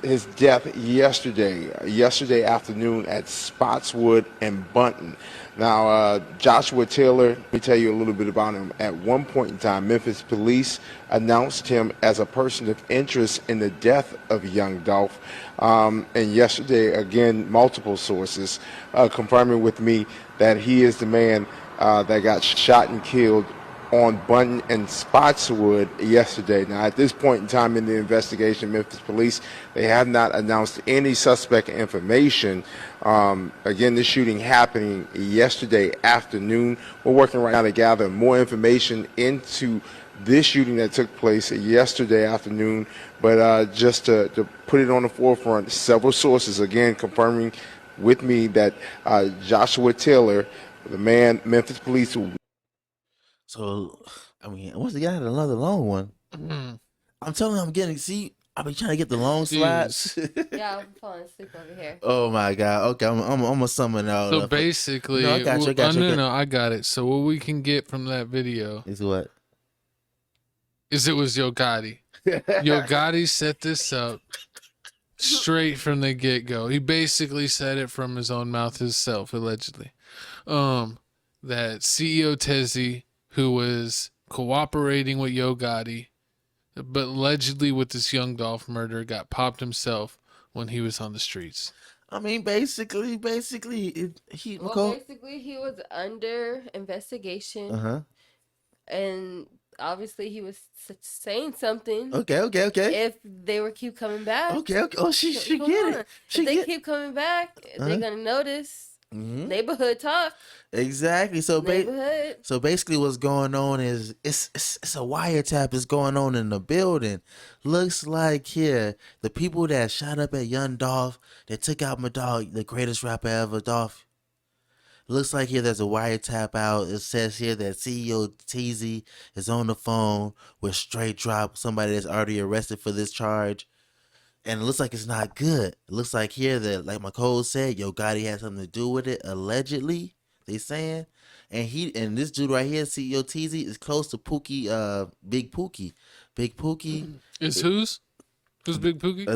his death yesterday afternoon at Spotswood and Bunton. Now, Joshua Taylor, let me tell you a little bit about him. At one point in time, Memphis police announced him as a person of interest in the death of young Dolph. And yesterday, again, multiple sources confirming with me that he is the man that got shot and killed on Bunton and Spotswood yesterday. Now, at this point in time in the investigation, Memphis police, they have not announced any suspect information. Again, this shooting happening yesterday afternoon. We're working right now to gather more information into this shooting that took place yesterday afternoon. But just to put it on the forefront, several sources, again, confirming with me that Joshua Taylor, the man Memphis police who. So, I mean, once again, I had another long one. I'm telling you, I've been trying to get the long slides. Yeah, I'm falling asleep over here. Oh my God. Okay, I'm gonna summon out. So basically, No, I got you. no, I got it. So what we can get from that video Is what? is it was Yo Gotti. Yo Gotti set this up straight from the get-go. He basically said it from his own mouth himself, allegedly. That CEO Tezzy, who was cooperating with Yo Gotti, but allegedly with this young Dolph murder, got popped himself when he was on the streets. I mean, basically, he was under investigation. Uh-huh. And obviously he was saying something. Okay. If they were keep coming back. Okay. Oh, she Come get on. it. If they keep coming back, they're gonna notice. Mm-hmm. Neighborhood talk. Exactly. So basically, what's going on is it's a wiretap is going on in the building. Looks like here the people that shot up at Young Dolph, that took out my dog, the greatest rapper ever, Dolph. Looks like here there's a wiretap out. It says here that CEO TZ is on the phone with Straight Drop, somebody that's already arrested for this charge. And it looks like it's not good. It looks like here that, like my code said, Yo Gotti had something to do with it, allegedly, they saying. And this dude right here, CEO TZ, is close to Pookie, Big Pookie. Big Pookie. Is who's? Who's Big Pookie?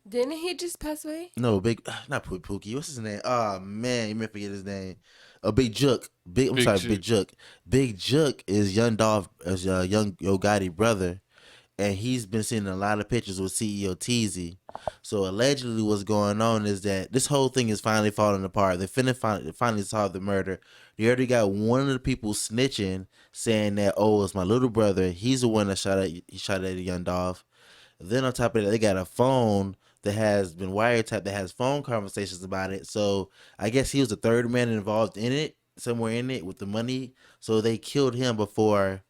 Didn't he just pass away? No, not Pookie. What's his name? Oh man, you may forget his name. Big Jook. Big Jook. Big Jook is Young Dolph, young Yo Gotti brother. And he's been seeing a lot of pictures with CEO TZ. So allegedly what's going on is that this whole thing is finally falling apart. They finally solved the murder. They already got one of the people snitching, saying that, oh, it's my little brother. He's the one that shot at Young Dolph. Then on top of that, they got a phone that has been wiretapped that has phone conversations about it. So I guess he was the third man involved in it, somewhere in it with the money. So they killed him before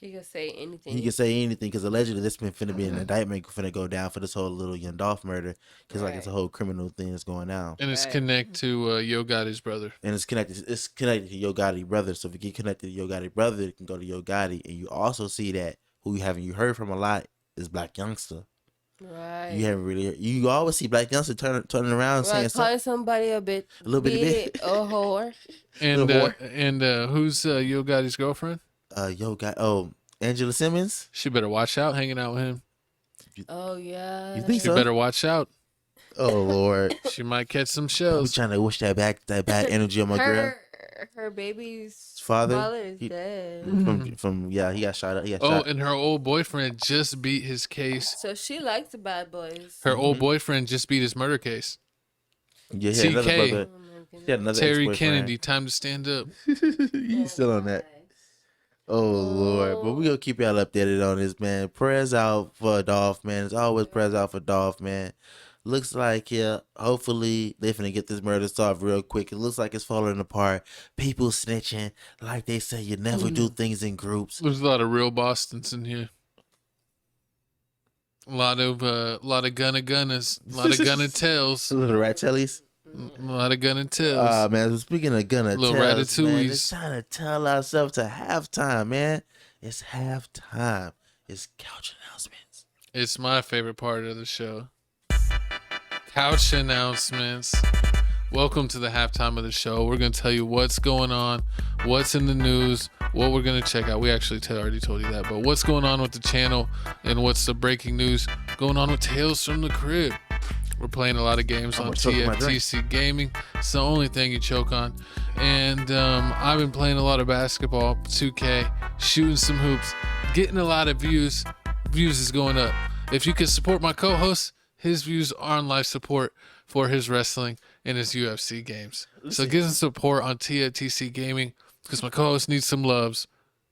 He can say anything. He can say anything because allegedly this been finna be an indictment finna go down for this whole little Young Dolph murder because like it's a whole criminal thing that's going down. And it's connected to Yo Gotti's brother. And it's connected to Yo Gotti brother. So if you get connected to Yo Gotti brother, it can go to Yo Gotti. And you also see that who you heard from a lot is Black Youngster. Right. You haven't really. You always see Black Youngster turning around saying calling somebody a little bit a whore. And who's Yo Gotti's girlfriend? Angela Simmons. She better watch out hanging out with him. Oh yeah. You think she so? better watch out. Oh Lord. She might catch some shells. I'm trying to wish that bad energy on my girl. Her baby's father is dead. He got shot up. And her old boyfriend just beat his case. So she likes the bad boys. Her old boyfriend just beat his murder case. Yeah, TK. Terry ex-boyfriend. Kennedy, time to stand up. You still on that? Oh Lord, but we gonna keep y'all updated on this, man. Prayers out for Dolph, man. It's always prayers out for Dolph, man. Looks like hopefully they finna get this murder solved real quick. It looks like it's falling apart. People snitching, like they say you never do things in groups. There's a lot of real Bostons in here. A lot of gunna-gunnas, a lot of gunna-tails. A little rat-tellies. A lot of gunna-tails. Man, speaking of gunna-tails, little ratatouilles. It's time to tell ourselves to halftime, man. It's halftime. It's couch announcements. It's my favorite part of the show. Couch announcements. Welcome to the halftime of the show. We're going to tell you what's going on, what's in the news, what we're going to check out. We actually already told you that, but what's going on with the channel and what's the breaking news going on with Tales from the Crib. We're playing a lot of games on TFTC Gaming. It's the only thing you choke on. And I've been playing a lot of basketball, 2K, shooting some hoops, getting a lot of views. Views is going up. If you could support my co-host, his views are on live support for his wrestling and his UFC games. So get some support on TFTC Gaming because my co-host needs some loves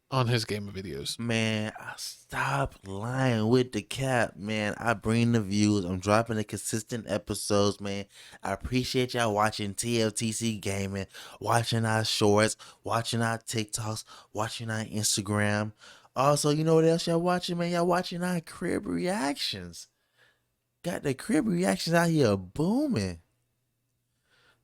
on his gaming videos. Man, stop lying with the cap, man. I bring the views. I'm dropping the consistent episodes, man. I appreciate y'all watching TFTC Gaming, watching our shorts, watching our TikToks, watching our Instagram. Also, you know what else y'all watching, man? Y'all watching our crib reactions. Got the crib reactions out here booming.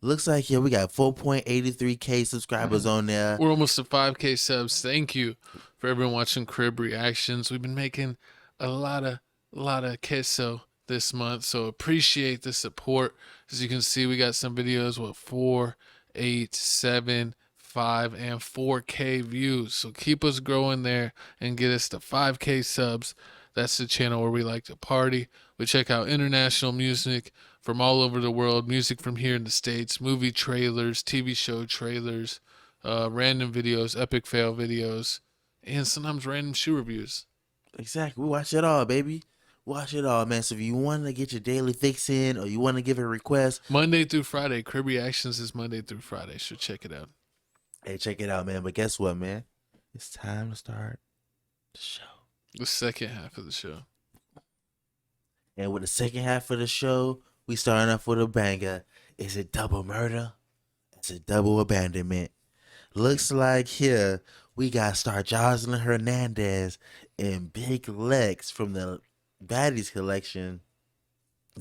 Looks like we got 4.83K subscribers on there. We're almost at 5K subs. Thank you for everyone watching crib reactions. We've been making a lot of queso this month, so appreciate the support. As you can see, we got some videos with 4, 8, 7, 5, and 4K views. So keep us growing there and get us to 5K subs. That's the channel where we like to party. We check out international music from all over the world, music from here in the States, movie trailers, TV show trailers, random videos, epic fail videos, and sometimes random shoe reviews. Exactly. We watch it all, baby. Watch it all, man. So if you want to get your daily fix in or you want to give a request. Monday through Friday. Crib Reactions is Monday through Friday, so check it out. Hey, check it out, man. But guess what, man? It's time to start the show. The second half of the show. And with the second half of the show, we starting off with a banger. Is it double murder? Is it double abandonment? Looks like here we got star Joseline Hernandez and Big Lex from the Baddies collection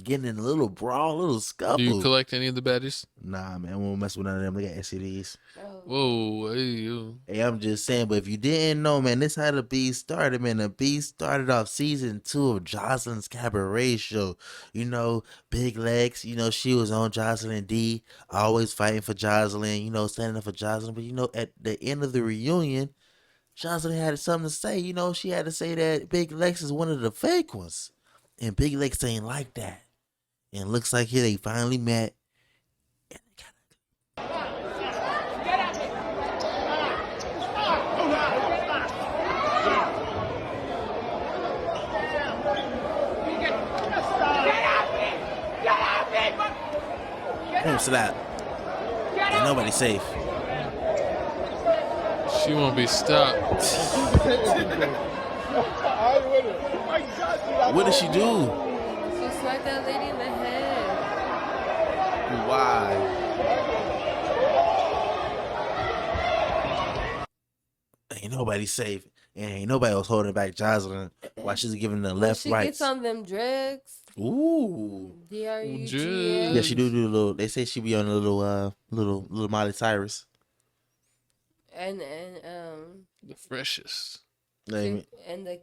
getting in a little brawl, a little scuffle. Do you collect any of the baddies? Nah, man, I won't mess with none of them. They got STDs. Whoa, hey, I'm just saying, but if you didn't know, man, this how the beat started, man. The beat started off season 2 of Joseline's Cabaret show. You know, Big Lex, you know, she was on Joseline D, always fighting for Joseline, you know, standing up for Joseline. But, you know, at the end of the reunion, Joseline had something to say. You know, she had to say that Big Lex is one of the fake ones. And Big Lex ain't like that. And looks like here they finally met. Damn, slap. Ain't nobody safe. She won't be stopped. What did she do? She smacked that lady in the head. Why? Ain't nobody safe. and ain't nobody was holding back Joseline while she's giving the left She rights. gets on them drugs. Ooh. DRUGS. Yeah, she do a little. They say she be on a little Miley Cyrus. And the freshest. Name it. And the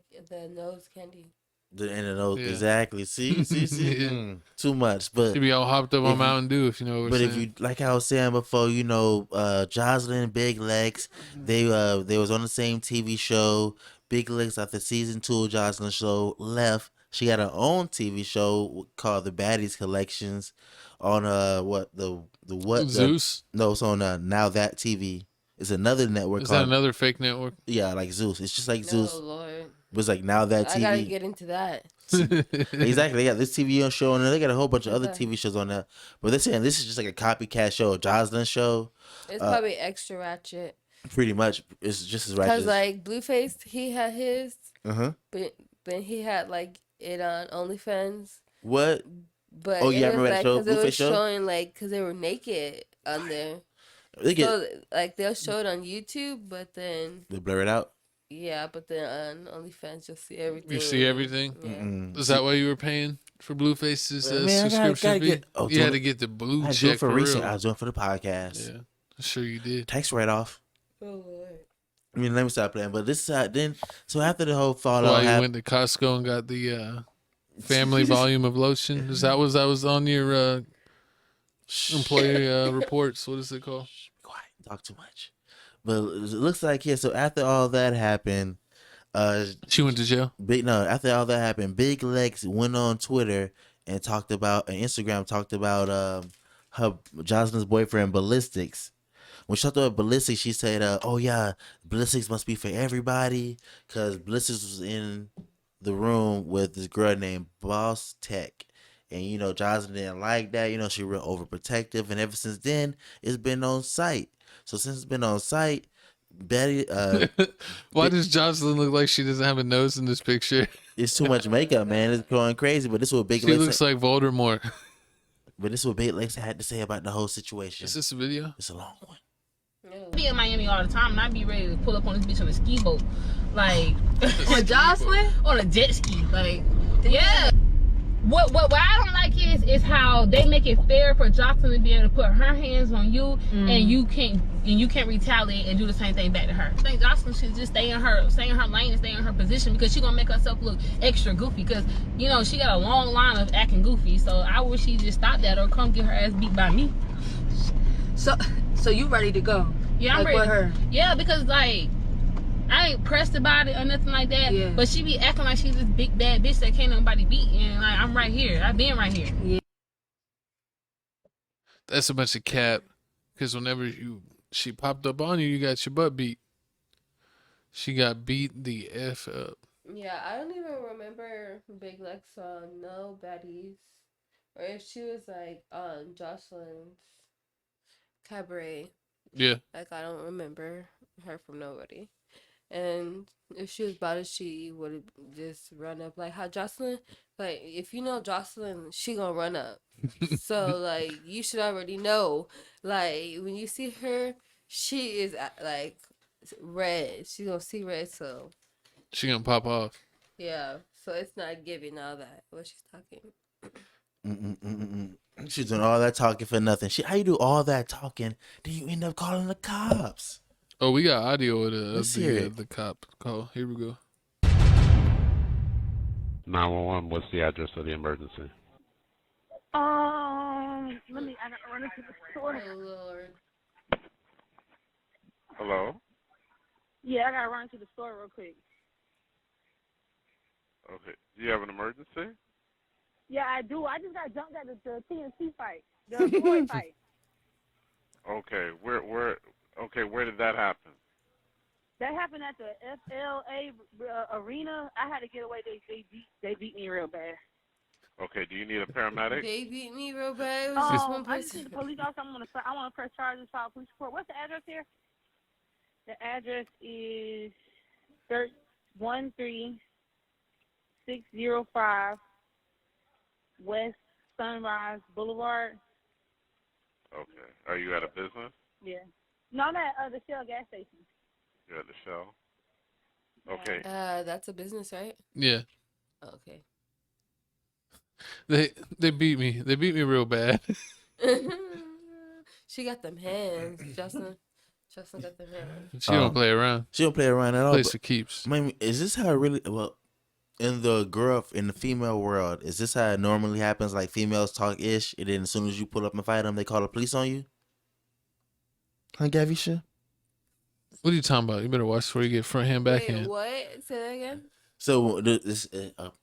nose candy. The end of those exactly. See. Too much, but she be all hopped up on Mountain Dew, if you know what we're saying. But if you, like I was saying before, you know, Joseline, Big Legs, they was on the same TV show. Big Legs, after season 2 of Joseline show, left. She had her own TV show called The Baddies Collections on what Zeus? No, it's on Now That TV. It's another network. Is that another fake network? Yeah, like Zeus. It's just like Zeus. Oh Lord. But it's like Now That TV. I gotta get into that. Exactly. They got this TV show on there. They got a whole bunch of other TV shows on there. But they're saying this is just like a copycat show, a Joseline show. It's probably extra ratchet. Pretty much. It's just as ratchet. Because like Blueface, he had his. But he had like it on OnlyFans. What? But yeah, I remember that show. Because it was show? showing like because they were naked on there. So like they'll show it on YouTube, but then they blur it out. Yeah, but then on OnlyFans you'll see everything. You see everything? Yeah. Is that why you were paying for Blueface's subscription fee? You had to get the blue check for real. I was doing it for the podcast. Yeah, I'm sure you did. Tax write-off. Oh Lord. I mean, let me stop playing. But this then, so after the whole fallout, well, you went to Costco and got the family volume of lotion. Is that was on your employee reports? What is it called? Quiet, talk too much. But it looks like so after all that happened, she went to jail. After all that happened, Big Legs went on Twitter and Instagram talked about her Joseline's boyfriend Ballistics. When she talked about Ballistics, she said, "Oh yeah, Ballistics must be for everybody," because Ballistics was in the room with this girl named Boss Tech. And, you know, Joseline didn't like that. You know, she real overprotective. And ever since then, it's been on site. So since it's been on site, Betty... Why does Joseline look like she doesn't have a nose in this picture? It's too much makeup, man. It's going crazy. But this is what Big Legs... She looks like Voldemort. But this is what Big Legs had to say about the whole situation. Is this a video? It's a long one. I be in Miami all the time, and I be ready to pull up on this bitch on a ski boat. Like... on Joseline? On a jet ski. Like, yeah. What I don't like is how they make it fair for Joseline to be able to put her hands on you and you can't retaliate and do the same thing back to her. I think Joseline should just stay in her lane and stay in her position because she's gonna make herself look extra goofy because you know she got a long line of acting goofy. So I wish she just stop that or come get her ass beat by me. So you ready to go? Yeah, I'm ready with her. Yeah, because like I ain't pressed about it or nothing like that. Yeah. But she be acting like she's this big bad bitch that can't nobody beat. And like I'm right here. I've been right here. Yeah. That's a bunch of cap. Because whenever she popped up on you, you got your butt beat. She got beat the F up. Yeah, I don't even remember Big Legs on No Baddies. Or if she was like on Joseline's Cabaret. Yeah. Like I don't remember her from nobody. And if she was about it, she would just run up. Like how Joseline, like if you know Joseline, she gonna run up. So like you should already know. Like when you see her, she is like red. She gonna see red. So she gonna pop off. Yeah. So it's not giving all that what she's talking. She's doing all that talking for nothing. How you do all that talking? Then you end up calling the cops. Oh, we got audio of the cop call. Here we go. 911, what's the address of the emergency? I gotta run into the store. Oh Lord. Hello? Yeah, I gotta run to the store real quick. Okay. Do you have an emergency? Yeah, I do. I just got jumped at the TNT fight, the Floyd fight. Okay. Where did that happen? That happened at the FLA arena. I had to get away. They beat me real bad. Okay. Do you need a paramedic? They beat me real bad. It was just one I just person. need the police officer. I want to press charges, file police report. What's the address here? The address is 13605 West Sunrise Boulevard. Okay. Are you at a business? Yeah. No, I'm at the Shell gas station. You're at the Shell? Okay. That's a business, right? Yeah. Okay. They beat me. They beat me real bad. She got them hands, Justin. Justin got them hands. She don't play around. She don't play around at all. Plays but- for keeps. I mean, is this how it really? Well, in the female world, is this how it normally happens? Like females talk ish, and then as soon as you pull up and fight them, they call the police on you. Huh, Gavisha? What are you talking about? You better watch before you get front hand, back Wait, hand. what? Say that again. So is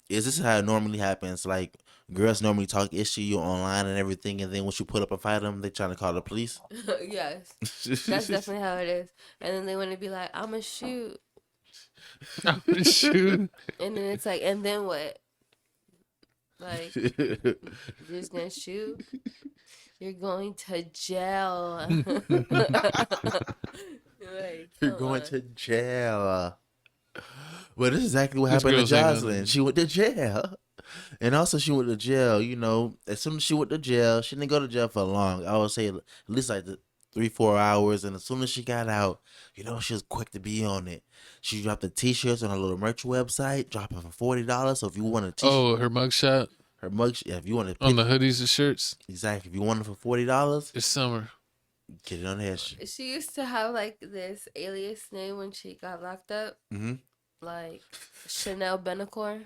this how it normally happens? Like girls normally talk ish to you online and everything, and then once you put up and fight them, they trying to call the police. Yes, that's definitely how it is. And then they want to be like, "I'ma shoot," I'm gonna shoot. and then it's like, and then what? Like, you're just gonna shoot? You're going to jail. Like, You're come going on. to jail. Well, this is exactly what These happened to girls ain't Joseline. nothing. She went to jail. And also she went to jail, you know. As soon as she went to jail, she didn't go to jail for long. I would say at least like 3-4 hours. And as soon as she got out, you know, she was quick to be on it. She dropped the t-shirts on her little merch website, dropping for $40. So if you want a t-shirt, Oh, her mugshot yeah, if you want to on the hoodies and shirts. exactly, if you want it for $40, It's summer. get it on there. She used to have like this alias name when she got locked up, Mm-hmm. like Chanel Benacore.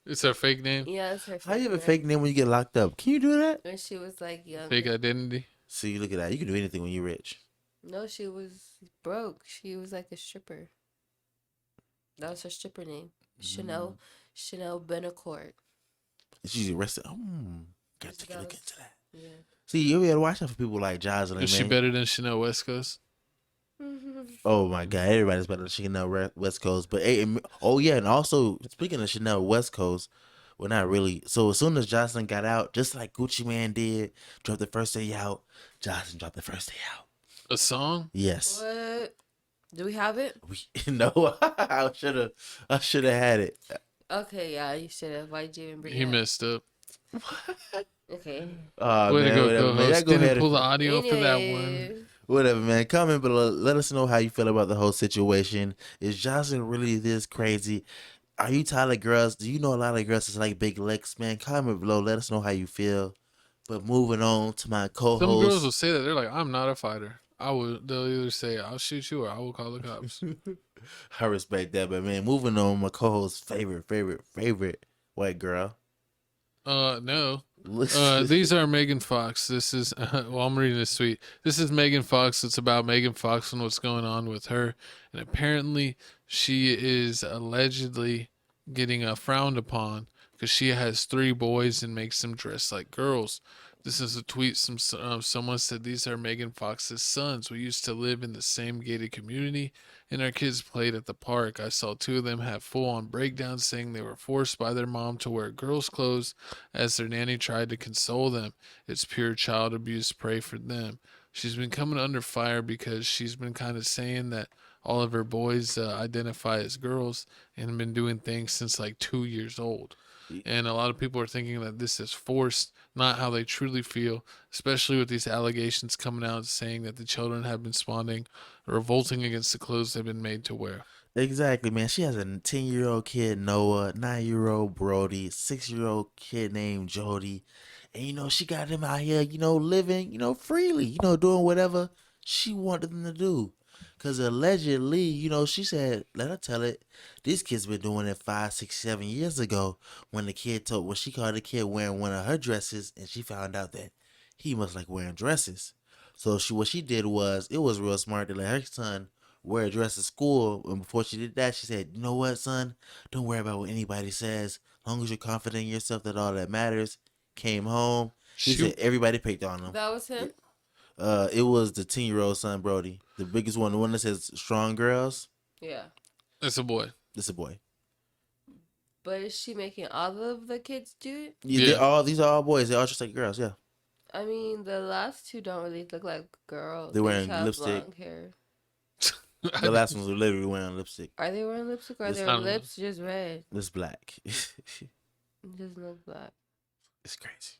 It's her fake name. Yeah, it's her. How you have a name. fake name when you get locked up? Can you do that? When she was like young. Fake identity. See, look at that. You can do anything when you're rich. No, she was broke. She was like a stripper. That was her stripper name. Chanel Benacourt. She's arrested. Gotta take a look into that. Yeah. See, you gotta watch out for people like Joseline, man. Is she better than Chanel West Coast? Oh my God, everybody's better than Chanel West Coast. But oh yeah, and also speaking of Chanel West Coast, well not really. So as soon as Joseline got out, just like Gucci Man did, dropped the first day out, Joseline dropped the first day out. A song? Yes. What? Do we have it? No, I should have had it. Okay, yeah, you should have. Why'd you even bring He it up? messed up. Okay. Way to go, whatever, man. co-host. Go ahead Didn't and- pull the audio for that one. Whatever, man. Comment below. Let us know how you feel about the whole situation. Is Joseline really this crazy? Are you tired of girls? Do you know a lot of girls that's like big legs, man? Comment below. Let us know how you feel. But moving on to my co-host. Some girls will say that. They're like, I'm not a fighter. They'll either say, I'll shoot you or I will call the cops. I respect that, but man, moving on. My co-host's favorite white girl. No. These are Megan Fox. This is, well, I'm reading this tweet. This is Megan Fox. It's about Megan Fox and what's going on with her. And apparently she is allegedly getting frowned upon because she has 3 boys and makes them dress like girls. This is a tweet. Someone said, these are Megan Fox's sons. We used to live in the same gated community, and our kids played at the park. I saw 2 of them have full-on breakdowns saying they were forced by their mom to wear girls' clothes as their nanny tried to console them. It's pure child abuse. Pray for them. She's been coming under fire because she's been kind of saying that all of her boys identify as girls and been doing things since like 2 years old. And a lot of people are thinking that this is forced, not how they truly feel, especially with these allegations coming out saying that the children have been responding, revolting against the clothes they've been made to wear. Exactly, man. She has a 10-year-old kid, Noah, 9-year-old Brody, 6-year-old kid named Jody. And, you know, she got them out here, you know, living, you know, freely, you know, doing whatever she wanted them to do. Because allegedly, you know, she said, let her tell it, these kids been doing it 5, 6, 7 years ago when she caught the kid wearing one of her dresses and she found out that he must like wearing dresses. So what she did was, it was real smart to let her son wear a dress at school. And before she did that, she said, you know what, son? Don't worry about what anybody says. As long as you're confident in yourself, that all that matters. Came home. She said everybody picked on him. That was him? It was the 10-year-old son, Brody. The biggest one, the one that says strong girls. Yeah. It's a boy. It's a boy. But is she making all of the kids do it? Yeah. These are all boys. They're all just like girls, yeah. I mean, the last 2 don't really look like girls. They're wearing They have lipstick. long hair. The last ones were literally wearing lipstick. Are they wearing lipstick or are It's their not- lips just red? It's black. It doesn't look black. It's crazy.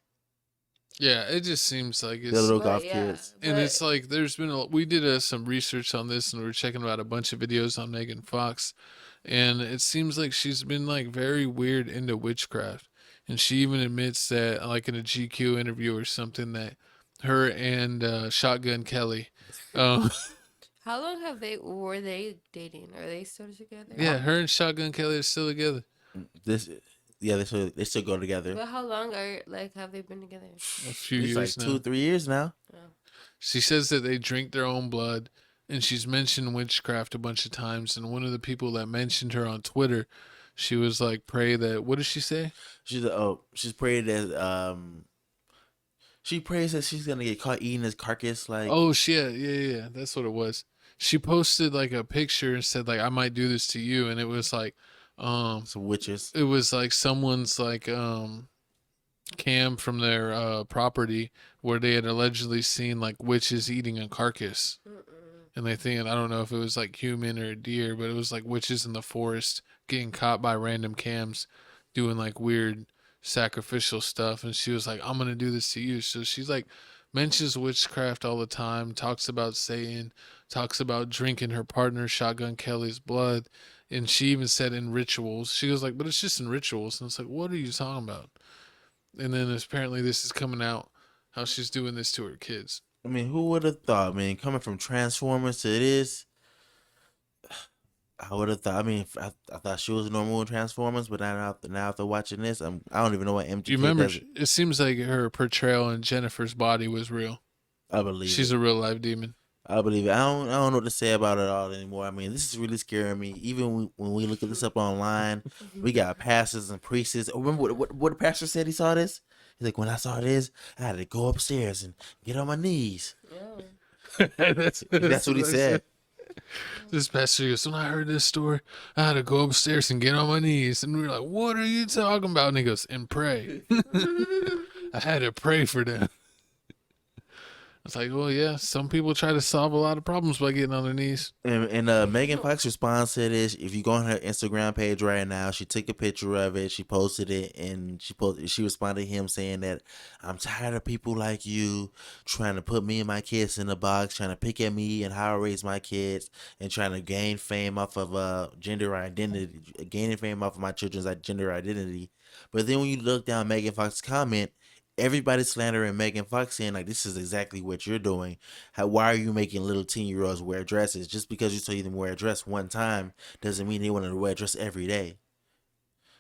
Yeah, it just seems like The it's little golf kids. and it's like there's been we did some research on this and we were checking out a bunch of videos on Megan Fox, and it seems like she's been like very weird into witchcraft, and she even admits that like in a GQ interview or something that her and Shotgun Kelly, um, How long were they dating? Are they still together? yeah, her and Shotgun Kelly are still together. They still go together. But how long have they been together? A few It's years like now. 2-3 years now. She says that they drink their own blood, and she's mentioned witchcraft a bunch of times. And one of the people that mentioned her on Twitter, she was like, "Pray that." What does she say? She's prayed that she prays that she's gonna get caught eating his carcass. Like, Oh shit, yeah, that's what it was. She posted like a picture and said like, "I might do this to you," and it was like, some witches. It was like someone's like cam from their property where they had allegedly seen like witches eating a carcass. And they think, I don't know if it was like human or a deer, but it was like witches in the forest getting caught by random cams doing like weird sacrificial stuff. And she was like, I'm going to do this to you. So she's like, mentions witchcraft all the time, talks about Satan, talks about drinking her partner, Shotgun Kelly's blood. And she even said in rituals, she was like, but it's just in rituals. And it's like, what are you talking about? And then apparently this is coming out how she's doing this to her kids. I mean, who would have thought, man? Coming from Transformers to this, I would have thought. I mean, I thought she was normal in Transformers, but now after watching this, I don't even know what MGK Do you remember? does. It seems like her portrayal in Jennifer's body was real. I believe she's it. a real life demon. I believe it. I don't know what to say about it all anymore. I mean, this is really scaring me. Even when we look at this up online, we got pastors and priests. Remember what the pastor said? He saw this. He's like, when I saw this, I had to go upstairs and get on my knees. That's what he said. This pastor goes, when I heard this story, I had to go upstairs and get on my knees. And we were like, what are you talking about? And he goes, and pray. I had to pray for them. It's like, well, yeah, some people try to solve a lot of problems by getting on their knees. And Megan Fox responds to this. If you go on her Instagram page right now, she took a picture of it, she posted it, and she responded to him saying that I'm tired of people like you trying to put me and my kids in a box, trying to pick at me and how I raise my kids, and trying to gain fame off of gender identity, gaining fame off of my children's gender identity. But then when you look down Megan Fox's comment, everybody's slandering Megan Fox, saying like, this is exactly what you're doing. Why are you making little teen-year-olds wear dresses? Just because you tell them wear a dress one time doesn't mean they want to wear a dress every day.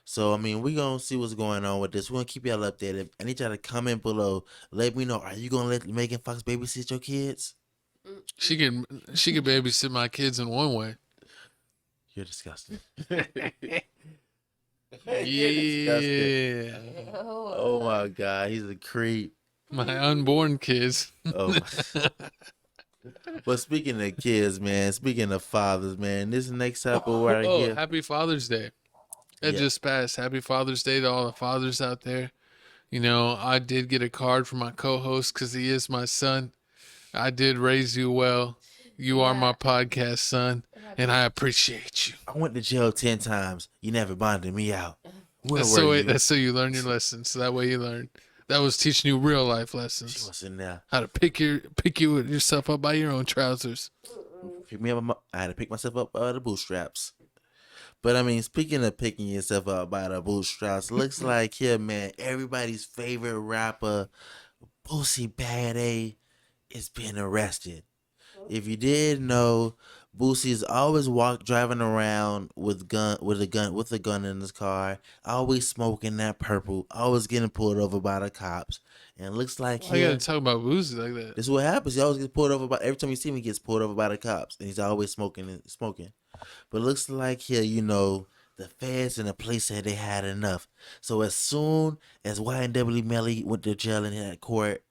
So, I mean, we're going to see what's going on with this. We're going to keep y'all updated. I need y'all to comment below. Let me know, are you going to let Megan Fox babysit your kids? She could babysit my kids in one way. You're disgusting. Yeah. Oh my God, he's a creep. My unborn kids. Oh. But speaking of kids, man, speaking of fathers, man, this next episode right here. Happy Father's Day. That just passed. Happy Father's Day to all the fathers out there. You know, I did get a card from my co-host because he is my son. I did raise you well. You are my podcast son, and I appreciate you. I went to jail 10 times. You never bonded me out. That's so you learn your lessons. So that way you learn. That was teaching you real life lessons. She was in there. How to pick yourself up by your own trousers. Pick me up. I had to pick myself up by the bootstraps. But I mean, speaking of picking yourself up by the bootstraps, looks like here, man, everybody's favorite rapper, Boosie Bad is being arrested. If you did know, Boosie is always driving around with a gun in his car, always smoking that purple, always getting pulled over by the cops. And it looks like I gotta talk about Boosie like that. This is what happens. He always gets pulled over every time you see him, he gets pulled over by the cops, and he's always smoking. But it looks like here, you know, the feds and the police said they had enough. So as soon as YNW Melly went to jail and had court,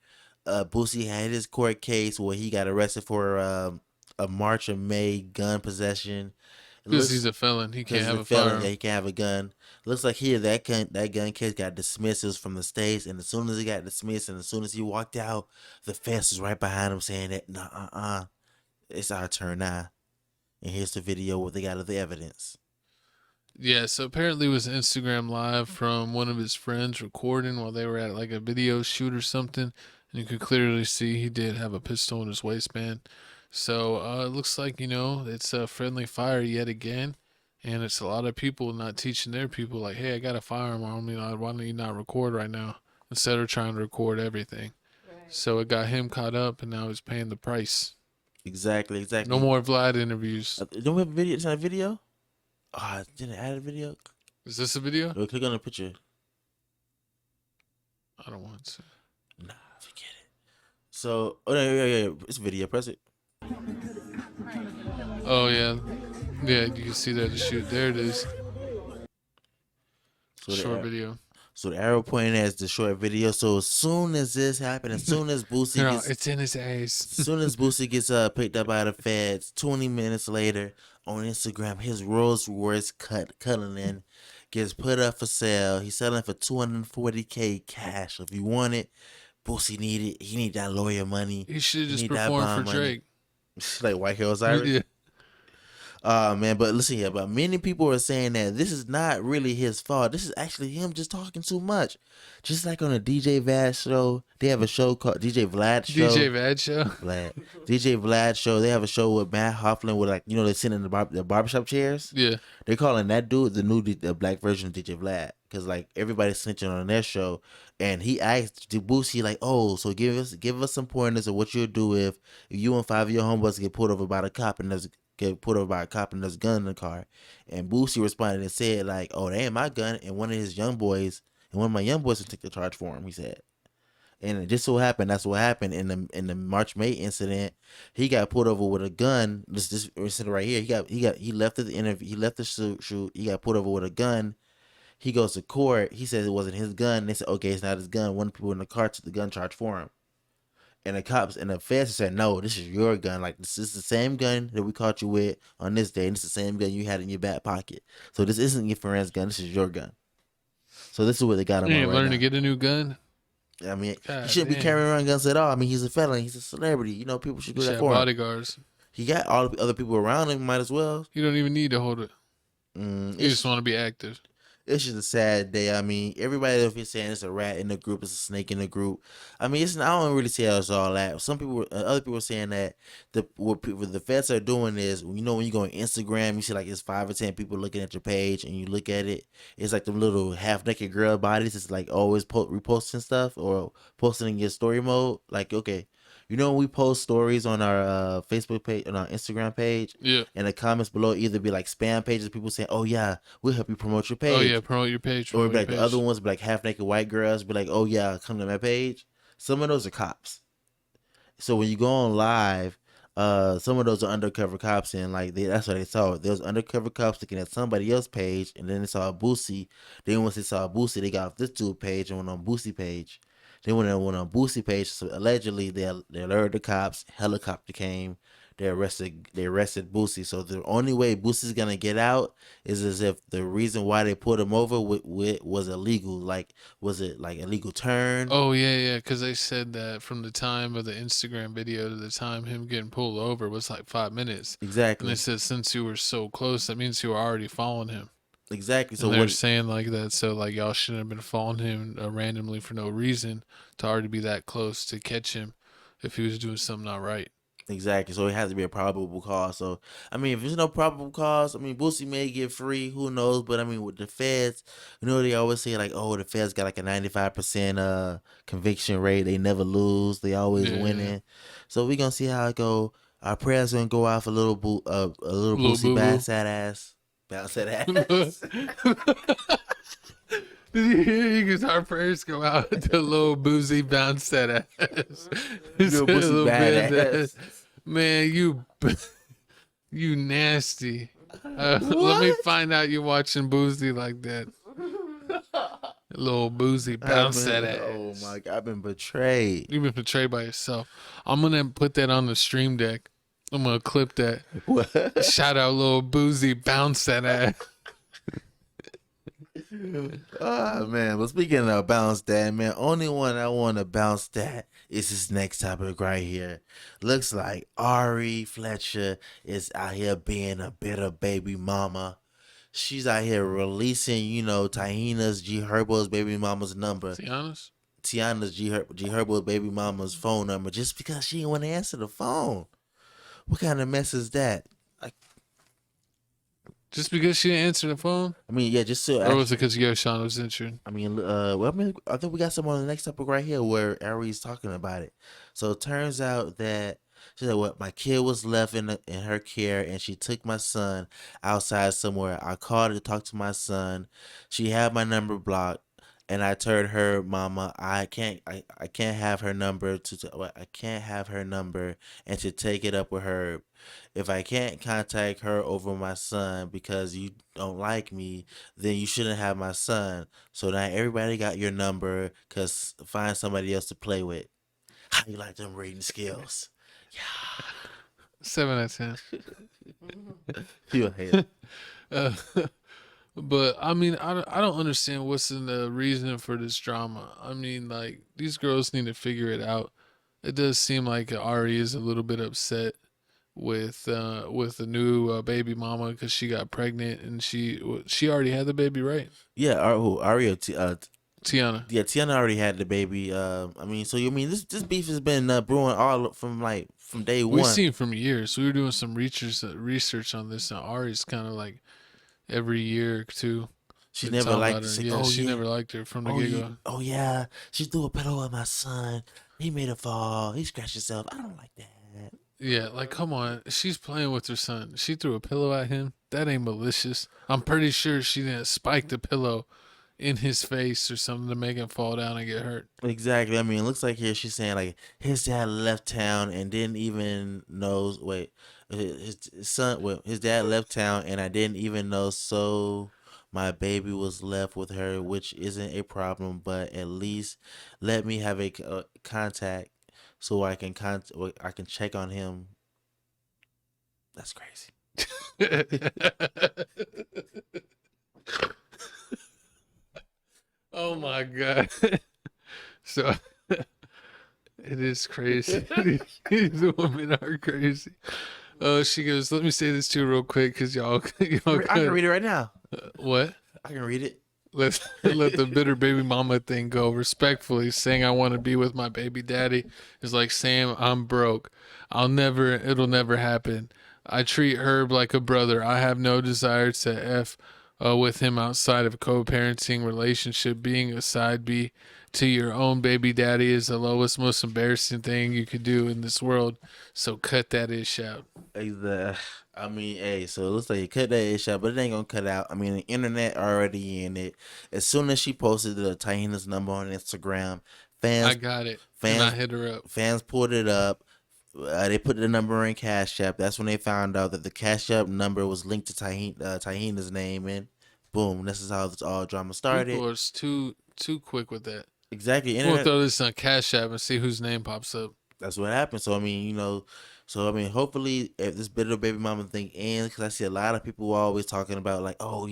Boosie had his court case where he got arrested for a March of May gun possession. Because he's a felon, he can't have a firearm. Yeah, he can't have a gun. Looks like here that gun case got dismissed. It was from the states, and as soon as it got dismissed, and as soon as he walked out, the feds was right behind him saying that it's our turn now. And here's the video where they got the evidence. Yeah, so apparently it was Instagram live from one of his friends recording while they were at like a video shoot or something, and you could clearly see he did have a pistol in his waistband. So it looks like it's a friendly fire yet again, and it's a lot of people not teaching their people like, hey, I got a firearm on me, why don't you not record right now instead of trying to record everything. Right. So it got him caught up, and now he's paying the price. Exactly. No more Vlad interviews. Don't we have a video? It's not a video. Oh, didn't I add a video? Is this a video? Go click on the picture. I don't want to. Nah, forget it. So, yeah. It's a video. Press it. Oh, yeah. Yeah, you can see that the shoot. There it is. So short video. So the arrow pointing as the short video. So as soon as this happened, as soon as Boosie gets... it's in his ass. As soon as Boosie gets picked up by the feds, 20 minutes later on Instagram, his Rolls Royce Cullinan gets put up for sale. He's selling for $240K cash. If you want it, Boosie need it. He need that lawyer money. He should have just performed for Drake. Like White Hill Cyrus? Yeah. Man, but listen here, but many people are saying that this is not really his fault. This is actually him just talking too much. Just like on a DJ Vlad show, they have a show called DJ Vlad Show. DJ Vlad Show? DJ Vlad Show. They have a show with Matt Hoffman with they sit in the barbershop chairs. Yeah. They're calling that dude the black version of DJ Vlad. Because like everybody's snitching on their show. And he asked Boosie like, oh, so give us some pointers of what you'll do if you and 5 of your homeboys get pulled over by a cop and there's a gun in the car. And Boosie responded and said like, oh, that ain't my gun. And one of my young boys will take the charge for him, he said. And it just so happened that's what happened in the March May incident. He got pulled over with a gun. This right here. He left the interview. He left the shoot. He got pulled over with a gun. He goes to court. He says it wasn't his gun. They said, okay, it's not his gun. One of the people in the car took the gun charge for him. And the cops and the feds said, no, this is your gun. Like, this is the same gun that we caught you with on this day. And it's the same gun you had in your back pocket. So this isn't your friend's gun. This is your gun. So this is what they got him on right learn now. to get a new gun? I mean, he shouldn't be carrying around guns at all. I mean, he's a felon. He's a celebrity. People should do that for him. Bodyguards. He got all the other people around him. Might as well. You don't even need to hold it. You just want to be active. It's just a sad day. I mean, everybody if you're saying it's a rat in the group, it's a snake in the group. I mean, I don't really see how it's all that. Other people are saying that what the feds are doing is, when you go on Instagram, you see like it's 5 or 10 people looking at your page, and you look at it, it's like the little half naked girl bodies. It's like always reposting stuff or posting in your story mode. Like, okay. When we post stories on our Facebook page, on our Instagram page, yeah, and the comments below either be like spam pages, people saying, "Oh yeah, we'll help you promote your page." Oh yeah, promote your page. Or like the other ones be like half naked white girls, be like, "Oh yeah, come to my page." Some of those are cops. So when you go on live, some of those are undercover cops, and like that's what they saw. There was undercover cops looking at somebody else's page, and then they saw Boosie. Then once they saw Boosie, they got off this dude page and went on Boosie page. Then when they went on Boosie page, so allegedly they alerted the cops. Helicopter came. They arrested Boosie. So the only way Boosie's gonna get out is as if the reason why they pulled him over was illegal. Like, was it like illegal turn? Oh yeah, because they said that from the time of the Instagram video to the time him getting pulled over was like 5 minutes. Exactly. And they said since you were so close, that means you were already following him. Exactly. So they're saying like that. So like y'all shouldn't have been following him randomly for no reason to already be that close to catch him if he was doing something not right. Exactly. So it has to be a probable cause. So I mean, if there's no probable cause, I mean, Boosie may get free. Who knows? But I mean, with the feds, they always say like, oh, the feds got like a 95% conviction rate. They never lose. They always winning. So we gonna see how it go. Our prayers gonna go out for little Boosie bounce that ass. Bounce that ass. Did you hear? Because our prayers go out to little Boosie bounce that ass. Little Boosie badass. Man, you nasty. Let me find out you're watching Boosie like that. Little Boosie bounce that ass. Oh my God, I've been betrayed. You've been betrayed by yourself. I'm gonna put that on the stream deck. I'm gonna clip that. What? Shout out Lil Boosie, bounce that ass. Oh man, but speaking of bounce that, man, only one I want to bounce that is this next topic right here. Looks like Ari Fletcher is out here being a bitter baby mama. She's out here releasing, you know, Tahina's G Herbo's baby mama's number. Tiana's G Herbo's baby mama's phone number just because she didn't want to answer the phone. What kind of mess is that? Just because she didn't answer the phone? I mean, yeah, just so. Or was it because Yoshan was injured? I mean, well, I mean, I think we got someone on the next topic right here where Ari's talking about it. So it turns out that she said, "What my kid was left in her care, and she took my son outside somewhere. I called her to talk to my son. She had my number blocked, and I told her, Mama, I can't have her number I can't have her number, and to take it up with her. If I can't contact her over my son because you don't like me, then you shouldn't have my son. So now everybody got your number, cause find somebody else to play with. How you like them reading skills? Yeah. 7 out of 10. You hate it. But I mean, I don't understand what's in the reason for this drama. I mean, like, these girls need to figure it out. It does seem like Ari is a little bit upset with the new baby mama because she got pregnant and she already had the baby, right? Yeah, Ari or Tiana. Yeah, Tiana already had the baby. I mean, so you mean this beef has been brewing all from day one. We've seen from years. We were doing some research on this, and Ari's kind of like every year or two. She never liked her. Yeah, she never liked her from the get-go. Oh yeah, she threw a pillow at my son. He made a fall. He scratched himself. I don't like that. Yeah, like, come on. She's playing with her son. She threw a pillow at him. That ain't malicious. I'm pretty sure she didn't spike the pillow in his face or something to make him fall down and get hurt. Exactly. I mean, it looks like here she's saying, like, his dad left town and didn't even know. Wait, his son. Well, his dad left town and I didn't even know. So my baby was left with her, which isn't a problem. But at least let me have a contact so I can check on him. That's crazy. Oh my God. So it is crazy. These women are crazy. She goes, let me say this too real quick because y'all I can read it right now. What? I can read it. Let the bitter baby mama thing go. Respectfully, saying I want to be with my baby daddy is like saying I'm broke. It'll never happen. I treat Herb like a brother. I have no desire to F with him outside of a co-parenting relationship. Being a side B to your own baby daddy is the lowest, most embarrassing thing you could do in this world. So cut that ish out. I mean, hey, so it looks like you cut that ish out, but it ain't gonna cut out. I mean, the internet already in it. As soon as she posted the Tahina's number on Instagram, I got it. And I hit her up. Fans pulled it up. They put the number in Cash App. That's when they found out that the Cash App number was linked to Tahina's name, and boom, this is how this all drama started. People are too quick with that. Exactly. We'll throw this on Cash App and see whose name pops up. That's what happened. So I mean, hopefully if this bitter baby mama thing ends, because I see a lot of people always talking about like, oh,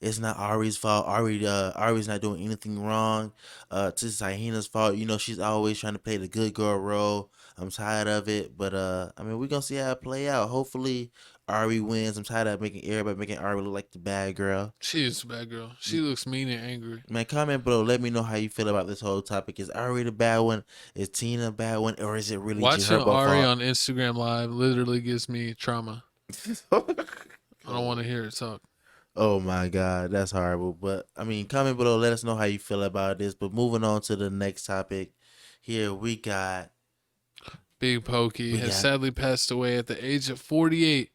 it's not Ari's fault. Ari's not doing anything wrong. This is Tahina's fault. She's always trying to play the good girl role. I'm tired of it, but I mean, we're gonna see how it play out. Hopefully, Ari wins. I'm tired of everybody making Ari look like the bad girl. She is a bad girl. She looks mean and angry. Man, comment below. Let me know how you feel about this whole topic. Is Ari the bad one? Is Tina a bad one? Or is it really watching Ari on Instagram Live literally gives me trauma. I don't want to hear her talk. Oh my God, that's horrible. But I mean, comment below. Let us know how you feel about this. But moving on to the next topic. Here we got Big Pokey has sadly passed away at the age of 48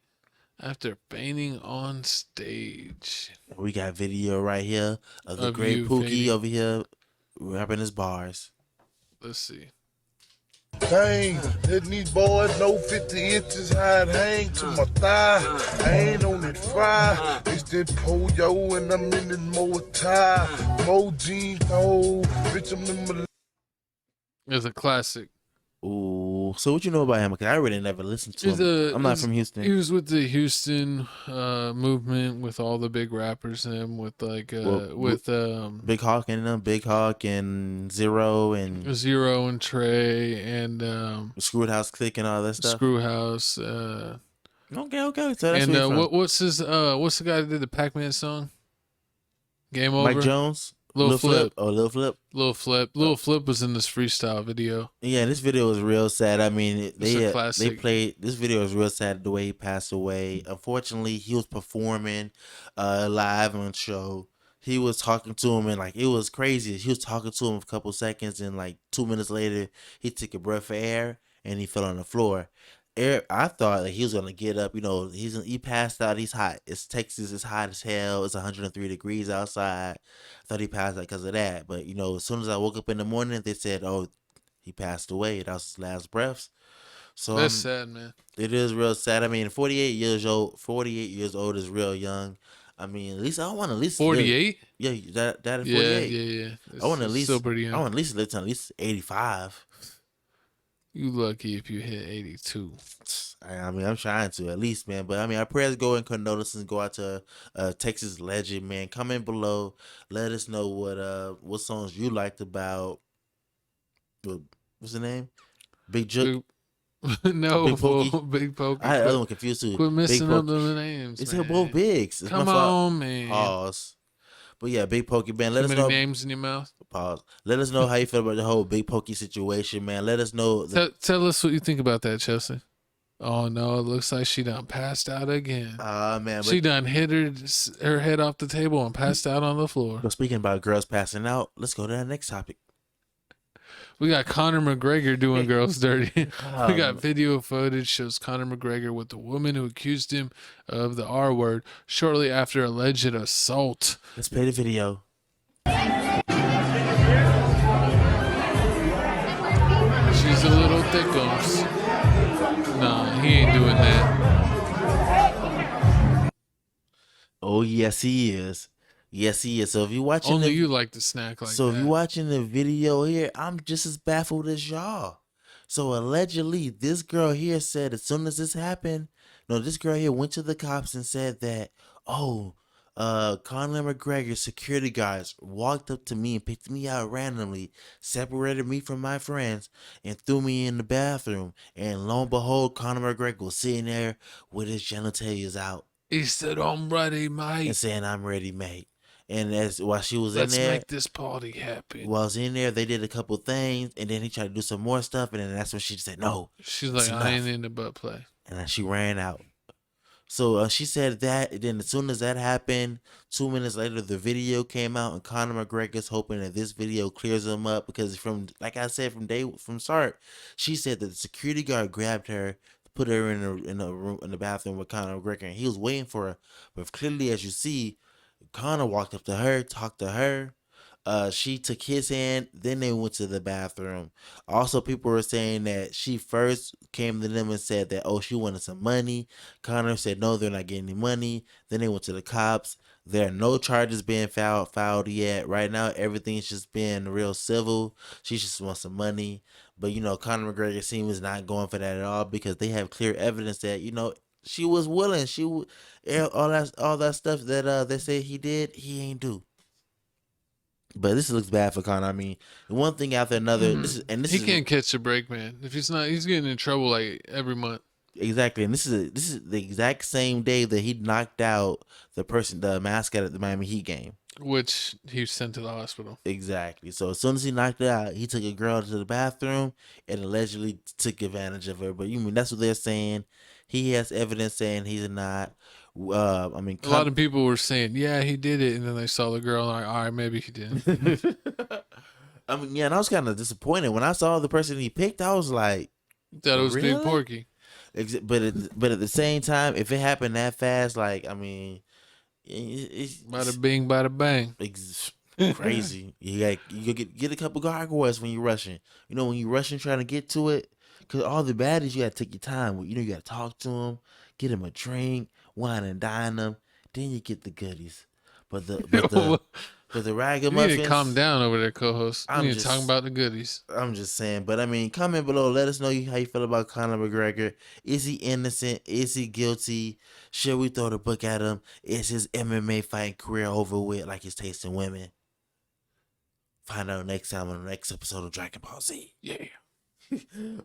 after fainting on stage. We got video right here of the great Pookie over here rapping his bars. Let's see. Dang, letting these boys know 50 inches high and hang to my thigh. I ain't on it fire. It's that Poyo and I'm in this more tie. More jeans, oh, bitch, I'm in my... It's a classic. Ooh, so what you know about him? Because I really never listened to him. I'm not from Houston. He was with the Houston movement with all the big rappers and with Big Hawk and them, Big Hawk and Zero and Trey and Screwhouse Click and all that stuff. Screwhouse, Okay. So that's And where he's from. what's the guy that did the Pac-Man song? Game Over. Mike Jones. Lil Flip. Oh, Lil Flip. Lil Flip was in this freestyle video. Yeah, this video was real sad. I mean, It's a they classic. played this video is real sad the way he passed away. Unfortunately, he was performing live on show. He was talking to him and like it was crazy. He was talking to him for a couple seconds and like 2 minutes later, he took a breath of air and he fell on the floor. I thought that he was gonna get up. You know, he passed out. He's hot. It's Texas. It's hot as hell. It's 103 degrees outside. I thought he passed out because of that. But you know, as soon as I woke up in the morning, they said, "Oh, he passed away. That was his last breaths." So That's sad, man. it is real sad. I mean, 48 years old. 48 years old is real young. I mean, at least I want to at least 48. Yeah, that at 48. Yeah. I want to at least still pretty young. I want at least live to at least 85. You lucky if you hit 82. I mean, I'm trying to at least, man. But I mean, our prayers go and condolences go out to Texas legend, man. Comment below. Let us know what songs you liked about. What's the name? Big Jook. No, Big Pokey. Big Pokey. I had the other one confused too. Quit messing Big up Pokey. the names. It's man. both bigs. It's Come my fault. on, man. Pause. But yeah, Big Pokey, man. Let Too us many know. names in your mouth. Pause. Let us know how you feel about the whole Big Pokey situation, man. Let us know. Tell us what you think about that, Chelsea. Oh no, it looks like she done passed out again. Man, She done hit her head off the table and passed out on the floor. But speaking about girls passing out, let's go to that next topic. We got Conor McGregor doing girls dirty. We got video footage shows Conor McGregor with the woman who accused him of the R word shortly after alleged assault. Let's play the video. She's a little thickums. Nah, he ain't doing that. Oh yes, he is. Yes, he is. So if you're watching, Only you like to snack like so that. if you're watching the video here, I'm just as baffled as y'all. So allegedly, this girl here said as soon as this happened, this girl here went to the cops and said that, Conor McGregor's security guards walked up to me and picked me out randomly, separated me from my friends, and threw me in the bathroom. And lo and behold, Conor McGregor was sitting there with his genitalias out. He said, "I'm ready, mate." And saying, "I'm ready, mate." And while she was Let's in there, make this party happen. while I was in there, they did a couple things, and then he tried to do some more stuff, and then that's when she said, "No." She's like, "I ain't into butt play," and then she ran out. So she said that, and then as soon as that happened, 2 minutes later, the video came out, and Conor McGregor's hoping that this video clears him up because like I said, from start, she said that the security guard grabbed her, put her in the bathroom with Conor McGregor, and he was waiting for her, but clearly, as you see, Conor walked up to her, talked to her. She took his hand, then they went to the bathroom. Also, people were saying that she first came to them and said that, she wanted some money. Conor said, no, they're not getting any money. Then they went to the cops. There are no charges being filed yet. Right now, everything's just being real civil. She just wants some money. But, Conor McGregor seems not going for that at all because they have clear evidence that, she was willing. All that stuff that they say he did, he ain't do. But this looks bad for Conor. I mean, one thing after another. He can't catch a break, man. If he's getting in trouble like every month. Exactly, and this is the exact same day that he knocked out the mascot at the Miami Heat game, which he was sent to the hospital. Exactly. So as soon as he knocked it out, he took a girl to the bathroom and allegedly took advantage of her. But that's what they're saying. He has evidence saying he's not. A lot of people were saying, yeah, he did it, and then they saw the girl and like, all right, maybe he didn't. And I was kind of disappointed when I saw the person he picked. I was like, that it was really? Big Porky. But at the same time, if it happened that fast, it's bada bing, bada bang. Crazy. You get a couple gargoyles when you're rushing. When you're rushing trying to get to it, because all the baddies, you got to take your time. You got to talk to them, get them a drink, wine and dine them. Then you get the goodies. But the ragamuffins. You need to calm down over there, co-host. You need to talk about the goodies. I'm just saying. But comment below. Let us know how you feel about Conor McGregor. Is he innocent? Is he guilty? Should we throw the book at him? Is his MMA fighting career over with like he's tasting women? Find out next time on the next episode of Dragon Ball Z. Yeah.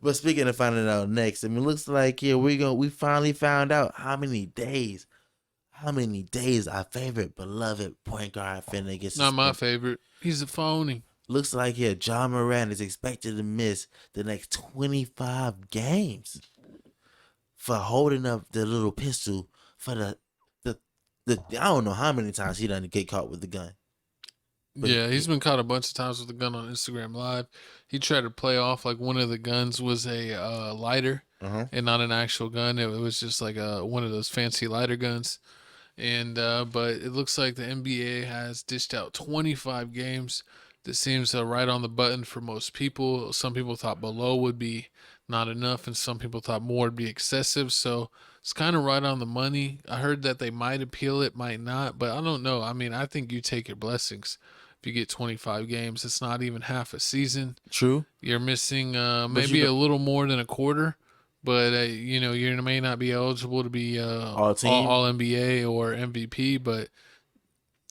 But speaking of finding out next, I mean, looks like we finally found out how many days our favorite beloved point guard finna get Not my suspended. favorite. He's a phony. Looks like John Moran is expected to miss the next 25 games for holding up the little pistol for the I don't know how many times he done get caught with the gun. But yeah, he's been caught a bunch of times with a gun on Instagram Live. He tried to play off like one of the guns was a lighter and not an actual gun. It was just like one of those fancy lighter guns. And but it looks like the NBA has dished out 25 games. That seems right on the button for most people. Some people thought below would be not enough, and some people thought more would be excessive. So it's kind of right on the money. I heard that they might appeal it, might not, but I don't know. I mean, I think you take your blessings. If you get 25 games, it's not even half a season. True. You're missing maybe a little more than a quarter, but you know, you may not be eligible to be all NBA or MVP, but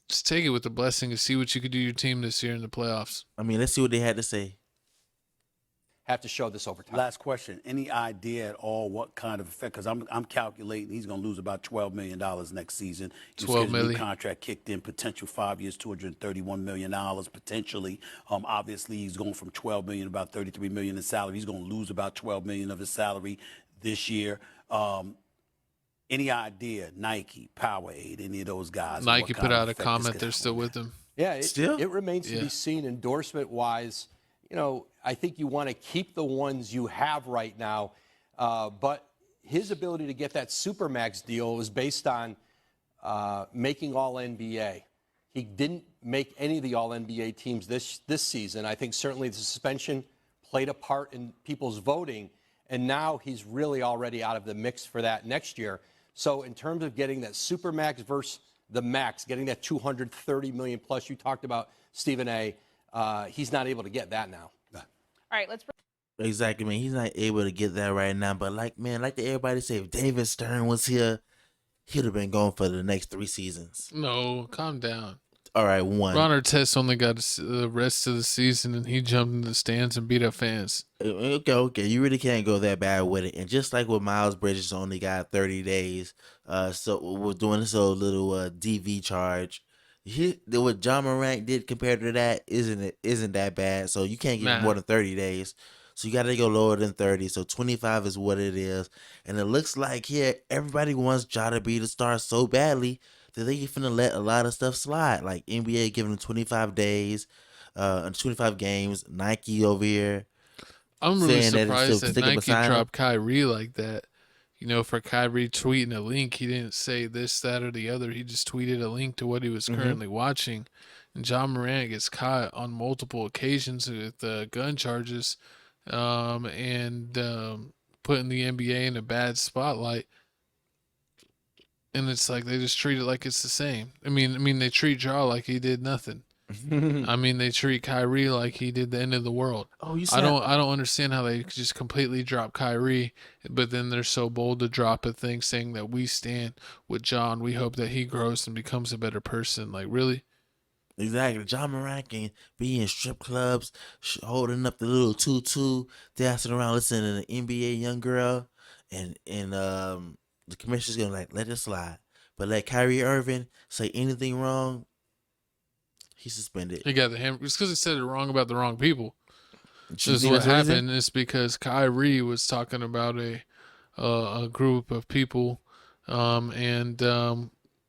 just take it with the blessing and see what you could do to your team this year in the playoffs. I mean, let's see what they had to say. Have to show this over time. Last question. Any idea at all what kind of effect? Because I'm calculating he's going to lose about $12 million next season. $12 million. New contract kicked in, potential 5 years, $231 million potentially. Obviously, he's going from $12 million, about $33 million in salary. He's going to lose about $12 million of his salary this year. Any idea, Nike, Powerade, any of those guys? Nike put out a comment they're still with him. Yeah, it remains to be seen endorsement-wise. You know, I think you want to keep the ones you have right now, but his ability to get that Supermax deal was based on making All-NBA. He didn't make any of the All-NBA teams this season. I think certainly the suspension played a part in people's voting, and now he's really already out of the mix for that next year. So in terms of getting that Supermax versus the max, getting that $230 million plus you talked about, Stephen A., he's not able to get that now. All right, let's. Exactly, man. He's not able to get that right now. But like everybody say, if David Stern was here, he'd have been going for the next 3 seasons. No, calm down. All right, 1. Ron Artest only got the rest of the season, and he jumped in the stands and beat up fans. Okay. You really can't go that bad with it. And just like with Miles Bridges only got 30 days, so we're doing this little DV charge. What John Morant did compared to that isn't that bad. So you can't get more than 30 days. So you got to go lower than 30. So 25 is what it is. And it looks like here everybody wants Ja to be the star so badly that they finna let a lot of stuff slide. Like NBA giving them 25 days, 25 games. Nike over here. I'm really surprised that Nike dropped Kyrie like that. You know, for Kyrie tweeting a link, he didn't say this, that, or the other. He just tweeted a link to what he was currently watching. And John Morant gets caught on multiple occasions with gun charges and putting the NBA in a bad spotlight. And it's like they just treat it like it's the same. I mean, they treat Ja like he did nothing. I mean, they treat Kyrie like he did the end of the world. Oh, you I don't understand how they just completely drop Kyrie, but then they're so bold to drop a thing saying that we stand with John. We hope that he grows and becomes a better person. Like, really? Exactly. John Morant can be in strip clubs, holding up the little tutu, dancing around, listening to the NBA Young Girl, and the commissioner's gonna let it slide. But let Kyrie Irving say anything wrong, he's suspended. He got the hammer. It's because he said it wrong about the wrong people. This is what happened. It's because Kyrie was talking about a group of people, and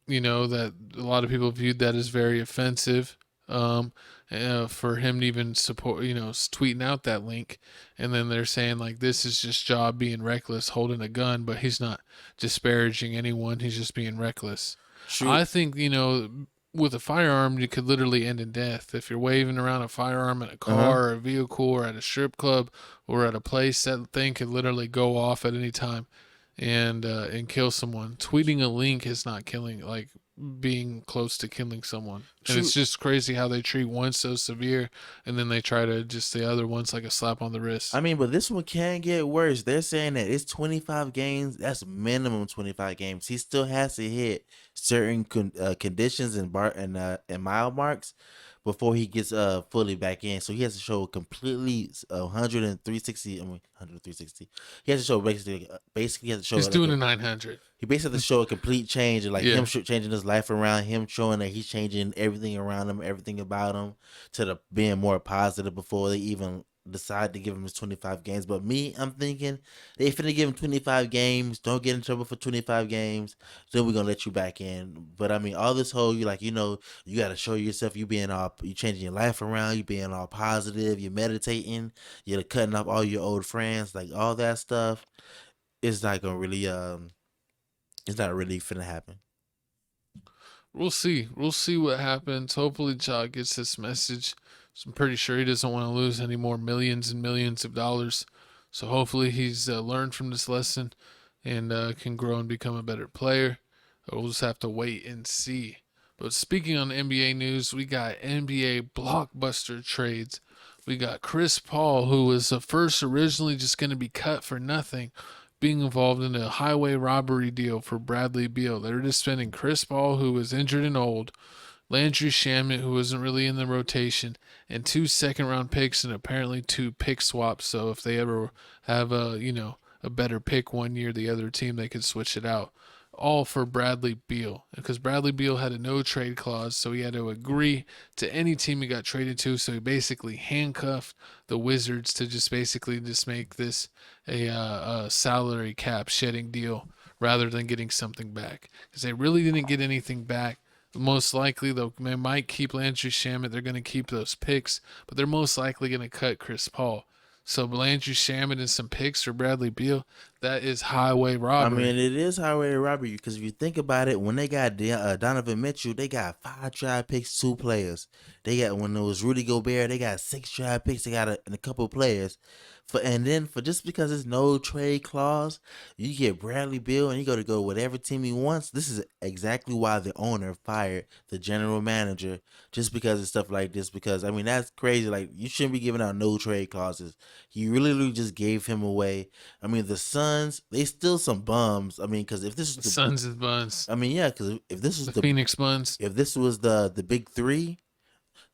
you know that a lot of people viewed that as very offensive. For him to even support, tweeting out that link, and then they're saying like this is just Ja being reckless, holding a gun, but he's not disparaging anyone. He's just being reckless. True. I think with a firearm, you could literally end in death. If you're waving around a firearm in a car or a vehicle or at a strip club or at a place, that thing could literally go off at any time and kill someone. Tweeting a link is not killing, like being close to killing someone. And it's just crazy how they treat one so severe and then they try to just the other one's like a slap on the wrist. I mean, but this one can get worse. They're saying that it's 25 games. That's minimum 25 games. He still has to hit certain conditions and mile marks. before he gets fully back in. So he has to show a completely 10360. I mean 10360. He has to show basically he has to show He's like doing a 900. He basically has to show a complete change, like Yeah. him changing his life around, him showing that he's changing everything around him, everything about him, to the being more positive before they even decide to give him his 25 games. But me, I'm thinking they finna give him 25 games. Don't get in trouble for 25 games. Then we're gonna let you back in. But I mean, all this whole you like, you gotta show yourself. You changing your life around. You being all positive. You're meditating. You're cutting off all your old friends. Like all that stuff is not gonna really it's not really finna happen. We'll see. We'll see what happens. Hopefully, Ja gets this message. So I'm pretty sure he doesn't want to lose any more millions and millions of dollars. So hopefully he's learned from this lesson and can grow and become a better player. We'll just have to wait and see. But speaking on NBA news, we got NBA blockbuster trades. We got Chris Paul, who was first originally just going to be cut for nothing, being involved in a highway robbery deal for Bradley Beal. They're just spending Chris Paul, who was injured and old, Landry Shamet, who wasn't really in the rotation, and 2 second-round picks and apparently 2 pick swaps. So if they ever have a better pick one year, the other team, they could switch it out. All for Bradley Beal, because Bradley Beal had a no-trade clause, so he had to agree to any team he got traded to. So he basically handcuffed the Wizards to just make this a salary cap shedding deal rather than getting something back, because they really didn't get anything back. Most likely, they might keep Landry Shamet. They're going to keep those picks, but they're most likely going to cut Chris Paul. So Landry Shamet and some picks for Bradley Beal, that is highway robbery. I mean, it is highway robbery because if you think about it, when they got Donovan Mitchell, they got 5 draft picks, 2 players. They got, when it was Rudy Gobert, they got 6 draft picks. They got a couple of players. And then just because there's no trade clause, you get Bradley Beal and you go to go whatever team he wants. This is exactly why the owner fired the general manager, just because of stuff like this. Because I mean, that's crazy. Like, you shouldn't be giving out no trade clauses. He really just gave him away. I mean, the Suns, they still some bums. I mean, because if this is the Suns is buns. I mean, yeah, because if this was the Phoenix buns, if this was the big 3,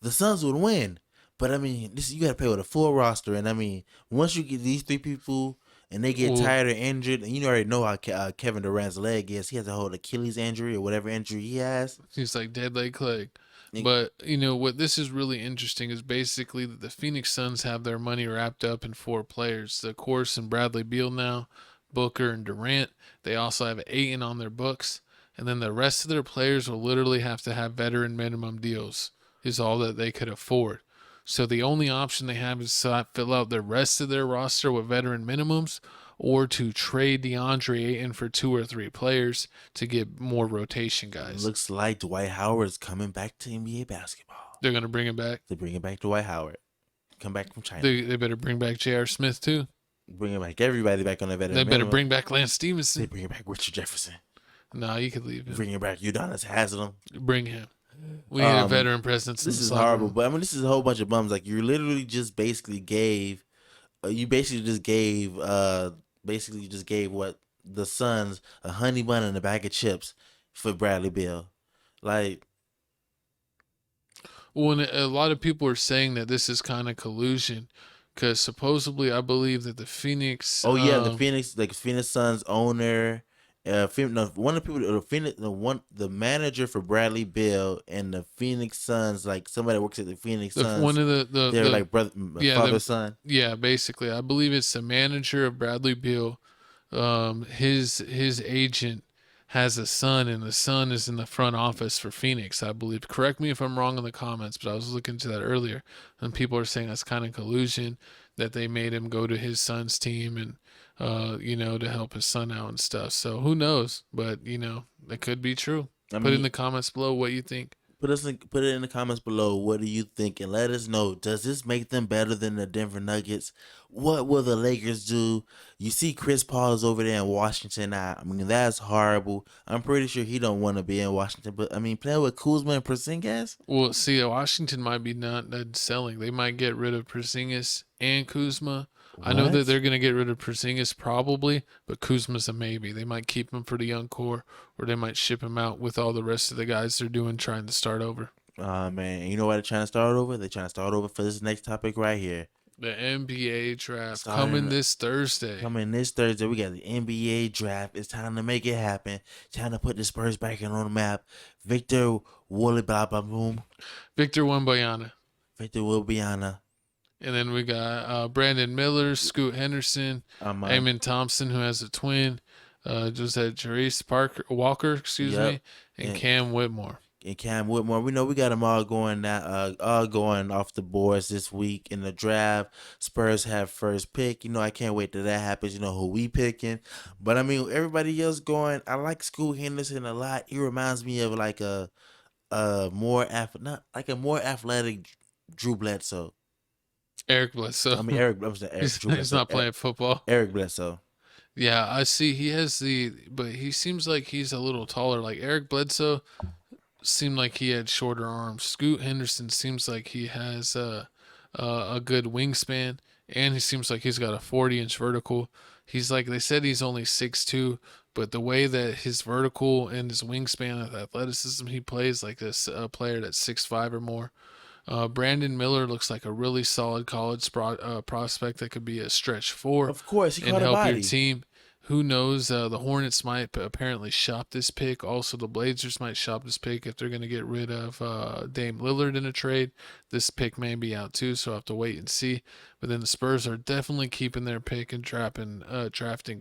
the Suns would win. But I mean, you got to play with a full roster, and I mean, once you get these 3 people and they get tired or injured, and you already know how Kevin Durant's leg is. He has a whole Achilles injury or whatever injury he has. He's like dead leg Clegg. But what this is really interesting is basically that the Phoenix Suns have their money wrapped up in 4 players. Of course, and Bradley Beal now, Booker and Durant. They also have Ayton on their books, and then the rest of their players will literally have to have veteran minimum deals. Is all that they could afford. So the only option they have is to fill out the rest of their roster with veteran minimums, or to trade DeAndre Ayton for 2 or 3 players to get more rotation guys. It looks like Dwight Howard is coming back to NBA basketball. They're going to bring him back? They're bringing back Dwight Howard. Come back from China. They better bring back J.R. Smith too. Bring back everybody back on the veteran minimum. They better bring back Lance Stevenson. They bring back Richard Jefferson. No, you could leave him. Bring back Udonis Haslem. Bring him. We need a veteran presence. This is horrible, but I mean, this is a whole bunch of bums. Like, you literally just basically gave what the Suns a honey bun and a bag of chips for Bradley Beal. Like, well, and a lot of people are saying that this is kind of collusion, because supposedly I believe that the Phoenix. The Phoenix Suns owner. One of the people, the manager for Bradley Beal and the Phoenix Suns, like somebody that works at the Phoenix Suns. One of they're like brother, father, son. Yeah, basically, I believe it's the manager of Bradley Beal. His agent has a son, and the son is in the front office for Phoenix, I believe. Correct me if I'm wrong in the comments, but I was looking into that earlier, and people are saying that's kind of collusion, that they made him go to his son's team and to help his son out and stuff. So who knows? But that could be true. Put in the comments below what you think. Put it in the comments below. What do you think? And let us know. Does this make them better than the Denver Nuggets? What will the Lakers do? You see Chris Paul is over there in Washington now. I mean, that's horrible. I'm pretty sure he don't want to be in Washington. But, I mean, playing with Kuzma and Porzingis? Well, see, Washington might be not selling. They might get rid of Porzingis and Kuzma. What? I know that they're going to get rid of Porzingis probably, but Kuzma's a maybe. They might keep him for the young core, or they might ship him out with all the rest of the guys they're doing, trying to start over. Man, you know why they're trying to start over? They're trying to start over for this next topic right here. The NBA draft Starting coming this Thursday. Coming this Thursday, we got the NBA draft. It's time to make it happen. Time to put the Spurs back in on the map. Victor Woolley blah blah boom. Victor Wembanyama. Victor Wembanyama. And then we got Brandon Miller, Scoot Henderson, Eamon Thompson, who has a twin. Just had Jerice Walker, and Cam Whitmore. And Cam Whitmore, we know we got them all going off the boards this week in the draft. Spurs have first pick. I can't wait till that happens. Who we picking. But I mean, everybody else going. I like Scoot Henderson a lot. He reminds me of like a more athletic Drew Bledsoe. Eric Bledsoe. I mean, Eric Bledsoe. He's not playing football. Eric Bledsoe. Yeah, I see. He has but he seems like he's a little taller. Like Eric Bledsoe seemed like he had shorter arms. Scoot Henderson seems like he has a good wingspan, and he seems like he's got a 40-inch vertical. He's like, they said he's only 6'2", but the way that his vertical and his wingspan of athleticism, he plays like this player that's 6'5" or more. Brandon Miller looks like a really solid college prospect that could be a stretch 4. Of course, he and caught a help body. your team. Who knows? The Hornets might apparently shop this pick. Also, the Blazers might shop this pick if they're going to get rid of Dame Lillard in a trade. This pick may be out too, so I'll have to wait and see. But then the Spurs are definitely keeping their pick and drafting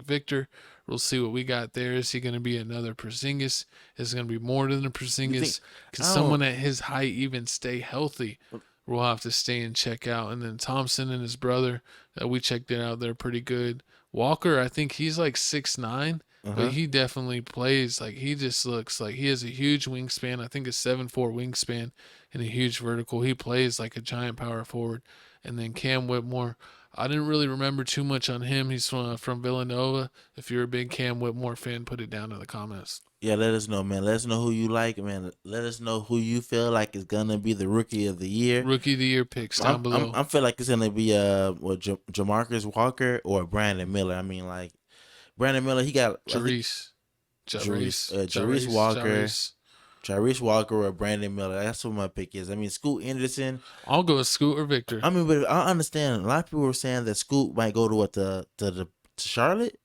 Victor. We'll see what we got there. Is he going to be another Porzingis? Is it going to be more than a Porzingis? Can someone at his height even stay healthy? We'll have to stay and check out. And then Thompson and his brother, we checked it out. They're pretty good. Walker, I think he's like 6'9", but he definitely plays like he just looks like he has a huge wingspan. I think a 7'4" wingspan and a huge vertical. He plays like a giant power forward. And then Cam Whitmore, I didn't really remember too much on him. He's from Villanova. If you're a big Cam Whitmore fan, put it down in the comments. Yeah, let us know, man. Let us know who you like, man. Let us know who you feel like is gonna be the rookie of the year. Rookie of the year picks down below. I feel like it's gonna be Jamarcus Walker or Brandon Miller. I mean, like Brandon Miller, he got Jerice Walker or Brandon Miller. That's what my pick is. I mean, Scoot Henderson. I'll go with Scoot or Victor. I mean, but I understand. A lot of people were saying that Scoot might go to Charlotte.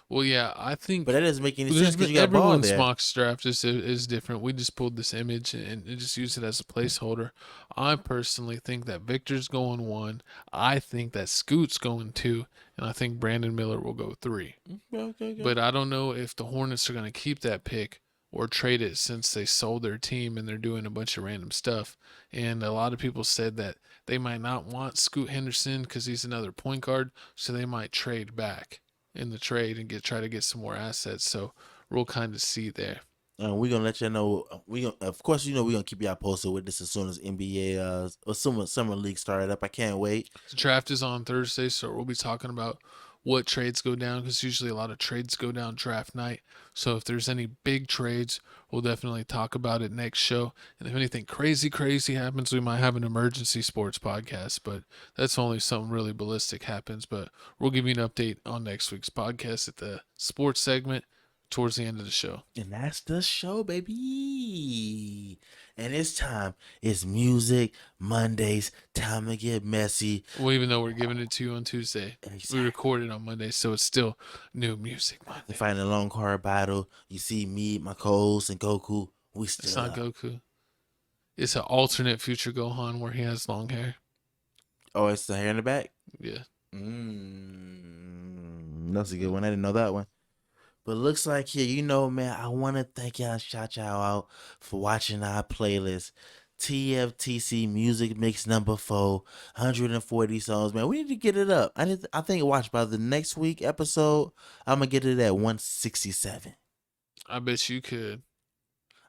Well, yeah, I think, but that doesn't make any sense because you got ball there. Everyone's mock draft is different. We just pulled this image and just used it as a placeholder. I personally think that Victor's going 1. I think that Scoot's going 2, and I think Brandon Miller will go 3. Okay. But I don't know if the Hornets are going to keep that pick or trade it since they sold their team and they're doing a bunch of random stuff. And a lot of people said that they might not want Scoot Henderson because he's another point guard, so they might trade back in the trade and try to get some more assets. So we'll kind of see there. We're gonna let you know. Of course, we're gonna keep y'all posted with this as soon as NBA or summer league started up. I can't wait. The draft is on Thursday, so we'll be talking about what trades go down because usually a lot of trades go down draft night. So if there's any big trades, we'll definitely talk about it next show. And if anything crazy happens, we might have an emergency sports podcast, but that's only something really ballistic happens. But we'll give you an update on next week's podcast at the sports segment towards the end of the show. And that's the show, baby. And it's time. It's Music Mondays. Time to get messy. Well, even though we're giving it to you on Tuesday, we recorded on Monday, so it's still New Music Monday. We're fighting a long car battle. You see me, my co-host, and Goku. We still It's not Goku. It's an alternate future Gohan where he has long hair. Oh, it's the hair in the back? Yeah. That's a good one. I didn't know that one. But looks like here, man, I want to thank y'all, shout y'all out for watching our playlist. TFTC Music Mix number 4, 140 songs, man. We need to get it up. I think watch by the next week episode, I'm going to get it at 167. I bet you could.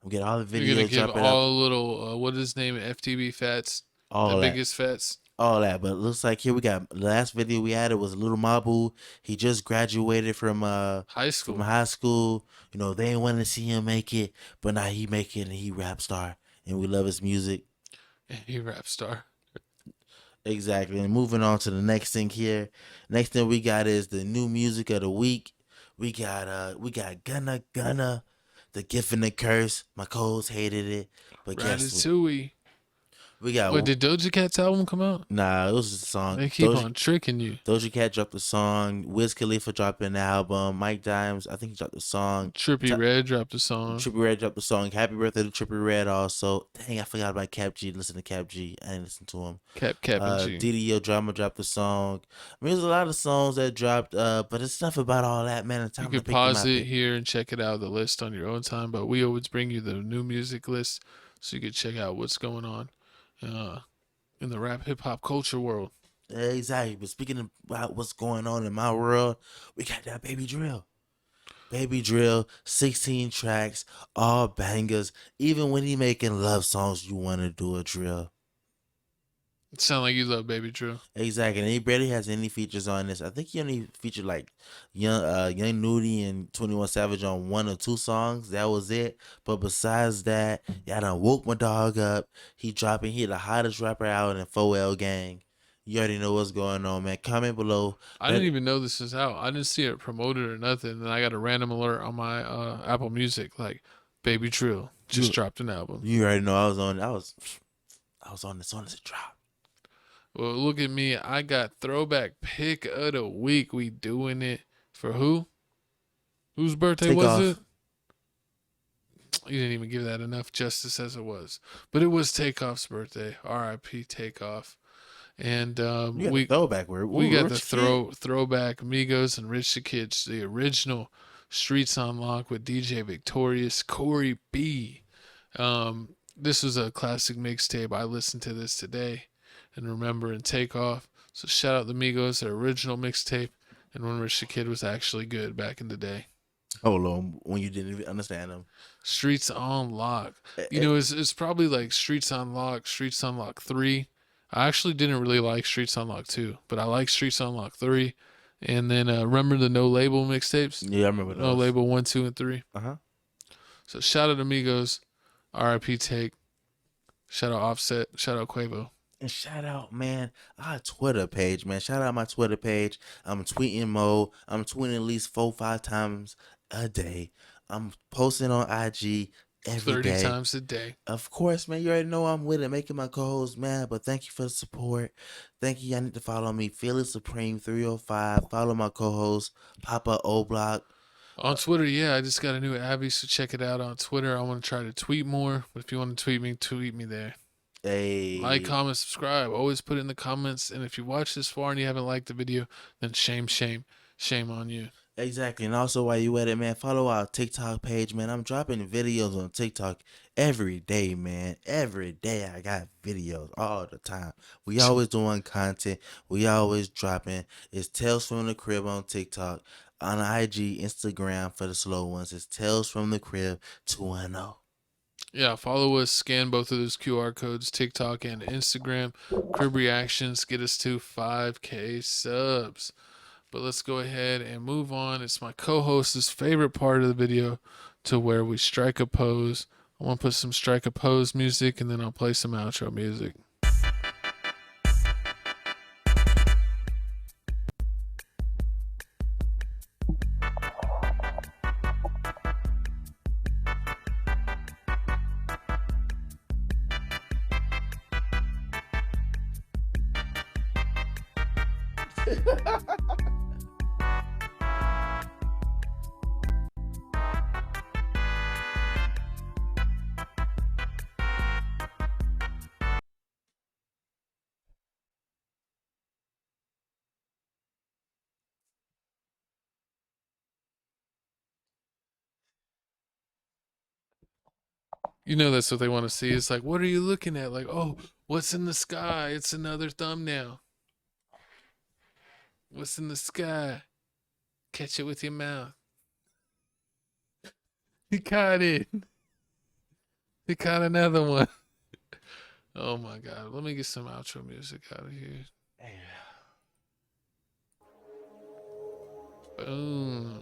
I'm getting all the videos. You're going to give all little, what is his name, FTB Fats? All the that. biggest Fats? All that, but it looks like here we got the last video we had. It was Little Mabu. He just graduated from high school. They didn't want to see him make it, but now he make it and he rap star, and we love his music. And he rap star. Exactly. And moving on to the next thing here. Next thing we got is the new music of the week. We got Gunna, The Gift and the Curse. My co-host hated it, but guess Ratatouille. We got. What, did Doja Cat's album come out? Nah, it was a song. They keep on tricking you. Doja Cat dropped a song. Wiz Khalifa dropped an album. Mike Dimes, I think he dropped a song. Trippie Redd dropped a song. Trippie Redd dropped a song. Happy birthday to Trippie Redd also. Dang, I forgot about Cap G. Listen to Cap G. I didn't listen to him. Cap and G. DDO Drama dropped a song. I mean, there's a lot of songs that dropped, but it's enough about all that, man. You can pause it here and check it out, the list on your own time, but we always bring you the new music list so you can check out what's going on in the rap hip hop culture world. Exactly. But speaking about what's going on in my world, we got that Baby Drill. Baby Drill, 16 tracks, all bangers. Even when he making love songs, you want to do a drill. It sound like you love Baby Drill. Exactly. And he barely has any features on this. I think he only featured like Young Nudie and 21 Savage on 1 or 2 songs. That was it. But besides that, y'all done woke my dog up. He the hottest rapper out in 4L Gang. You already know what's going on, man. Comment below. I didn't even know this is out. I didn't see it promoted or nothing. And I got a random alert on my Apple Music, like Baby Drill just dropped an album. You already know I was on this one as it dropped. Well, look at me. I got throwback pick of the week. We doing it for who? Whose birthday was it? You didn't even give that enough justice as it was. But it was Takeoff's birthday. R.I.P. Takeoff. And we throwback. We got the throwback Migos and Rich the Kids, the original Streets on Lock with DJ Victorious, Corey B. This was a classic mixtape. I listened to this today and remember and Takeoff. So shout out the Migos, their original mixtape, and when Rich the Kid was actually good back in the day. Hold on, when you didn't even understand them. Streets on Lock. You know, it's probably like Streets on Lock 3. I actually didn't really like Streets on Lock 2, but I like Streets on Lock 3. And then remember the No Label mixtapes? Yeah, I remember those. No Label 1, 2, and 3. Uh-huh. So shout out Amigos, R.I.P. Take, shout out Offset, shout out Quavo. And shout out, man, our Twitter page, man. Shout out my Twitter page. I'm tweeting Mo. I'm tweeting at least 4-5 times a day. I'm posting on IG every 30 day. times a day. Of course, man. You already know I'm with it, making my co-host mad. But thank you for the support. Thank you. Y'all need to follow me, Fearless Supreme 305. Follow my co-host, Papa O-Block. On Twitter, yeah, I just got a new Abby, so check it out on Twitter. I want to try to tweet more, but if you want to tweet me there. Hey. Like, comment, subscribe. Always put it in the comments. And if you watch this far and you haven't liked the video, then shame on you. Exactly. And also while you at it, man, follow our TikTok page, man. I'm dropping videos on TikTok every day, man. Every day I got videos all the time. We always doing content. We always dropping. It's Tales from the Crib on TikTok. On IG, Instagram for the slow ones. It's Tales from the Crib 210. Yeah, follow us, scan both of those QR codes, TikTok and Instagram. Crib Reactions, get us to 5K subs. But let's go ahead and move on. It's my co-host's favorite part of the video to where we strike a pose. I want to put some strike a pose music and then I'll play some outro music. You know that's what they want to see. It's like, what are you looking at? Like, oh, what's in the sky? It's another thumbnail. What's in the sky? Catch it with your mouth. He caught it. He caught another one. Oh my God. Let me get some outro music out of here. Boom.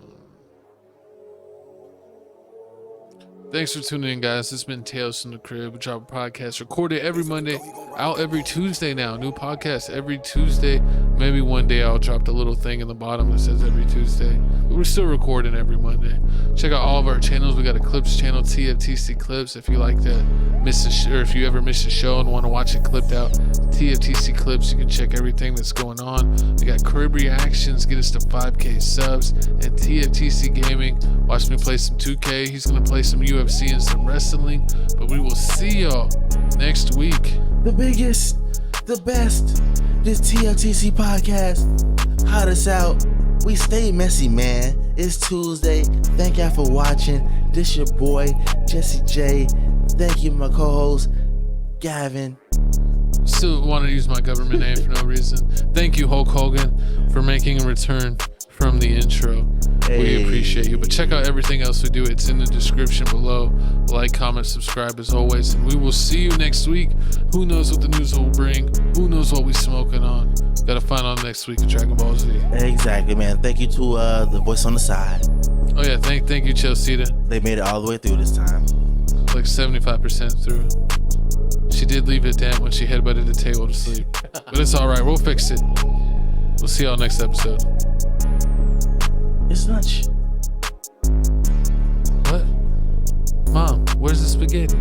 Thanks for tuning in, guys. This has been Tales from the Crib. We drop a podcast recorded every Monday, out every Tuesday now. New podcast every Tuesday. Maybe one day I'll drop the little thing in the bottom that says every Tuesday. But we're still recording every Monday. Check out all of our channels. We got a Clips channel, TFTC Clips. If you like that if you ever missed a show and want to watch it clipped out, TFTC clips, you can check everything that's going on. We got crib reactions, get us to 5K subs, and TFTC Gaming. Watch me play some 2K. He's gonna play some UFC and some wrestling. But we will see y'all next week. The biggest, the best, this TFTC podcast. Hot us out. We stay messy, man. It's Tuesday. Thank y'all for watching. This your boy, Jesse J. Thank you, my co-host, Gavin. Still want to use my government name for no reason. Thank you, Hulk Hogan, for making a return from the intro. Hey. We appreciate you. But check out everything else we do. It's in the description below. Like, comment, subscribe as always. And we will see you next week. Who knows what the news will bring? Who knows what we smoking on? Gotta find out next week of Dragon Ball Z. Exactly, man. Thank you to the voice on the side. Oh yeah, thank you, Chelsea. They made it all the way through this time. Like 75% through. She did leave it damp when she headbutted the table to sleep. But it's alright, we'll fix it. We'll see y'all next episode. It's lunch. What? Mom, where's the spaghetti?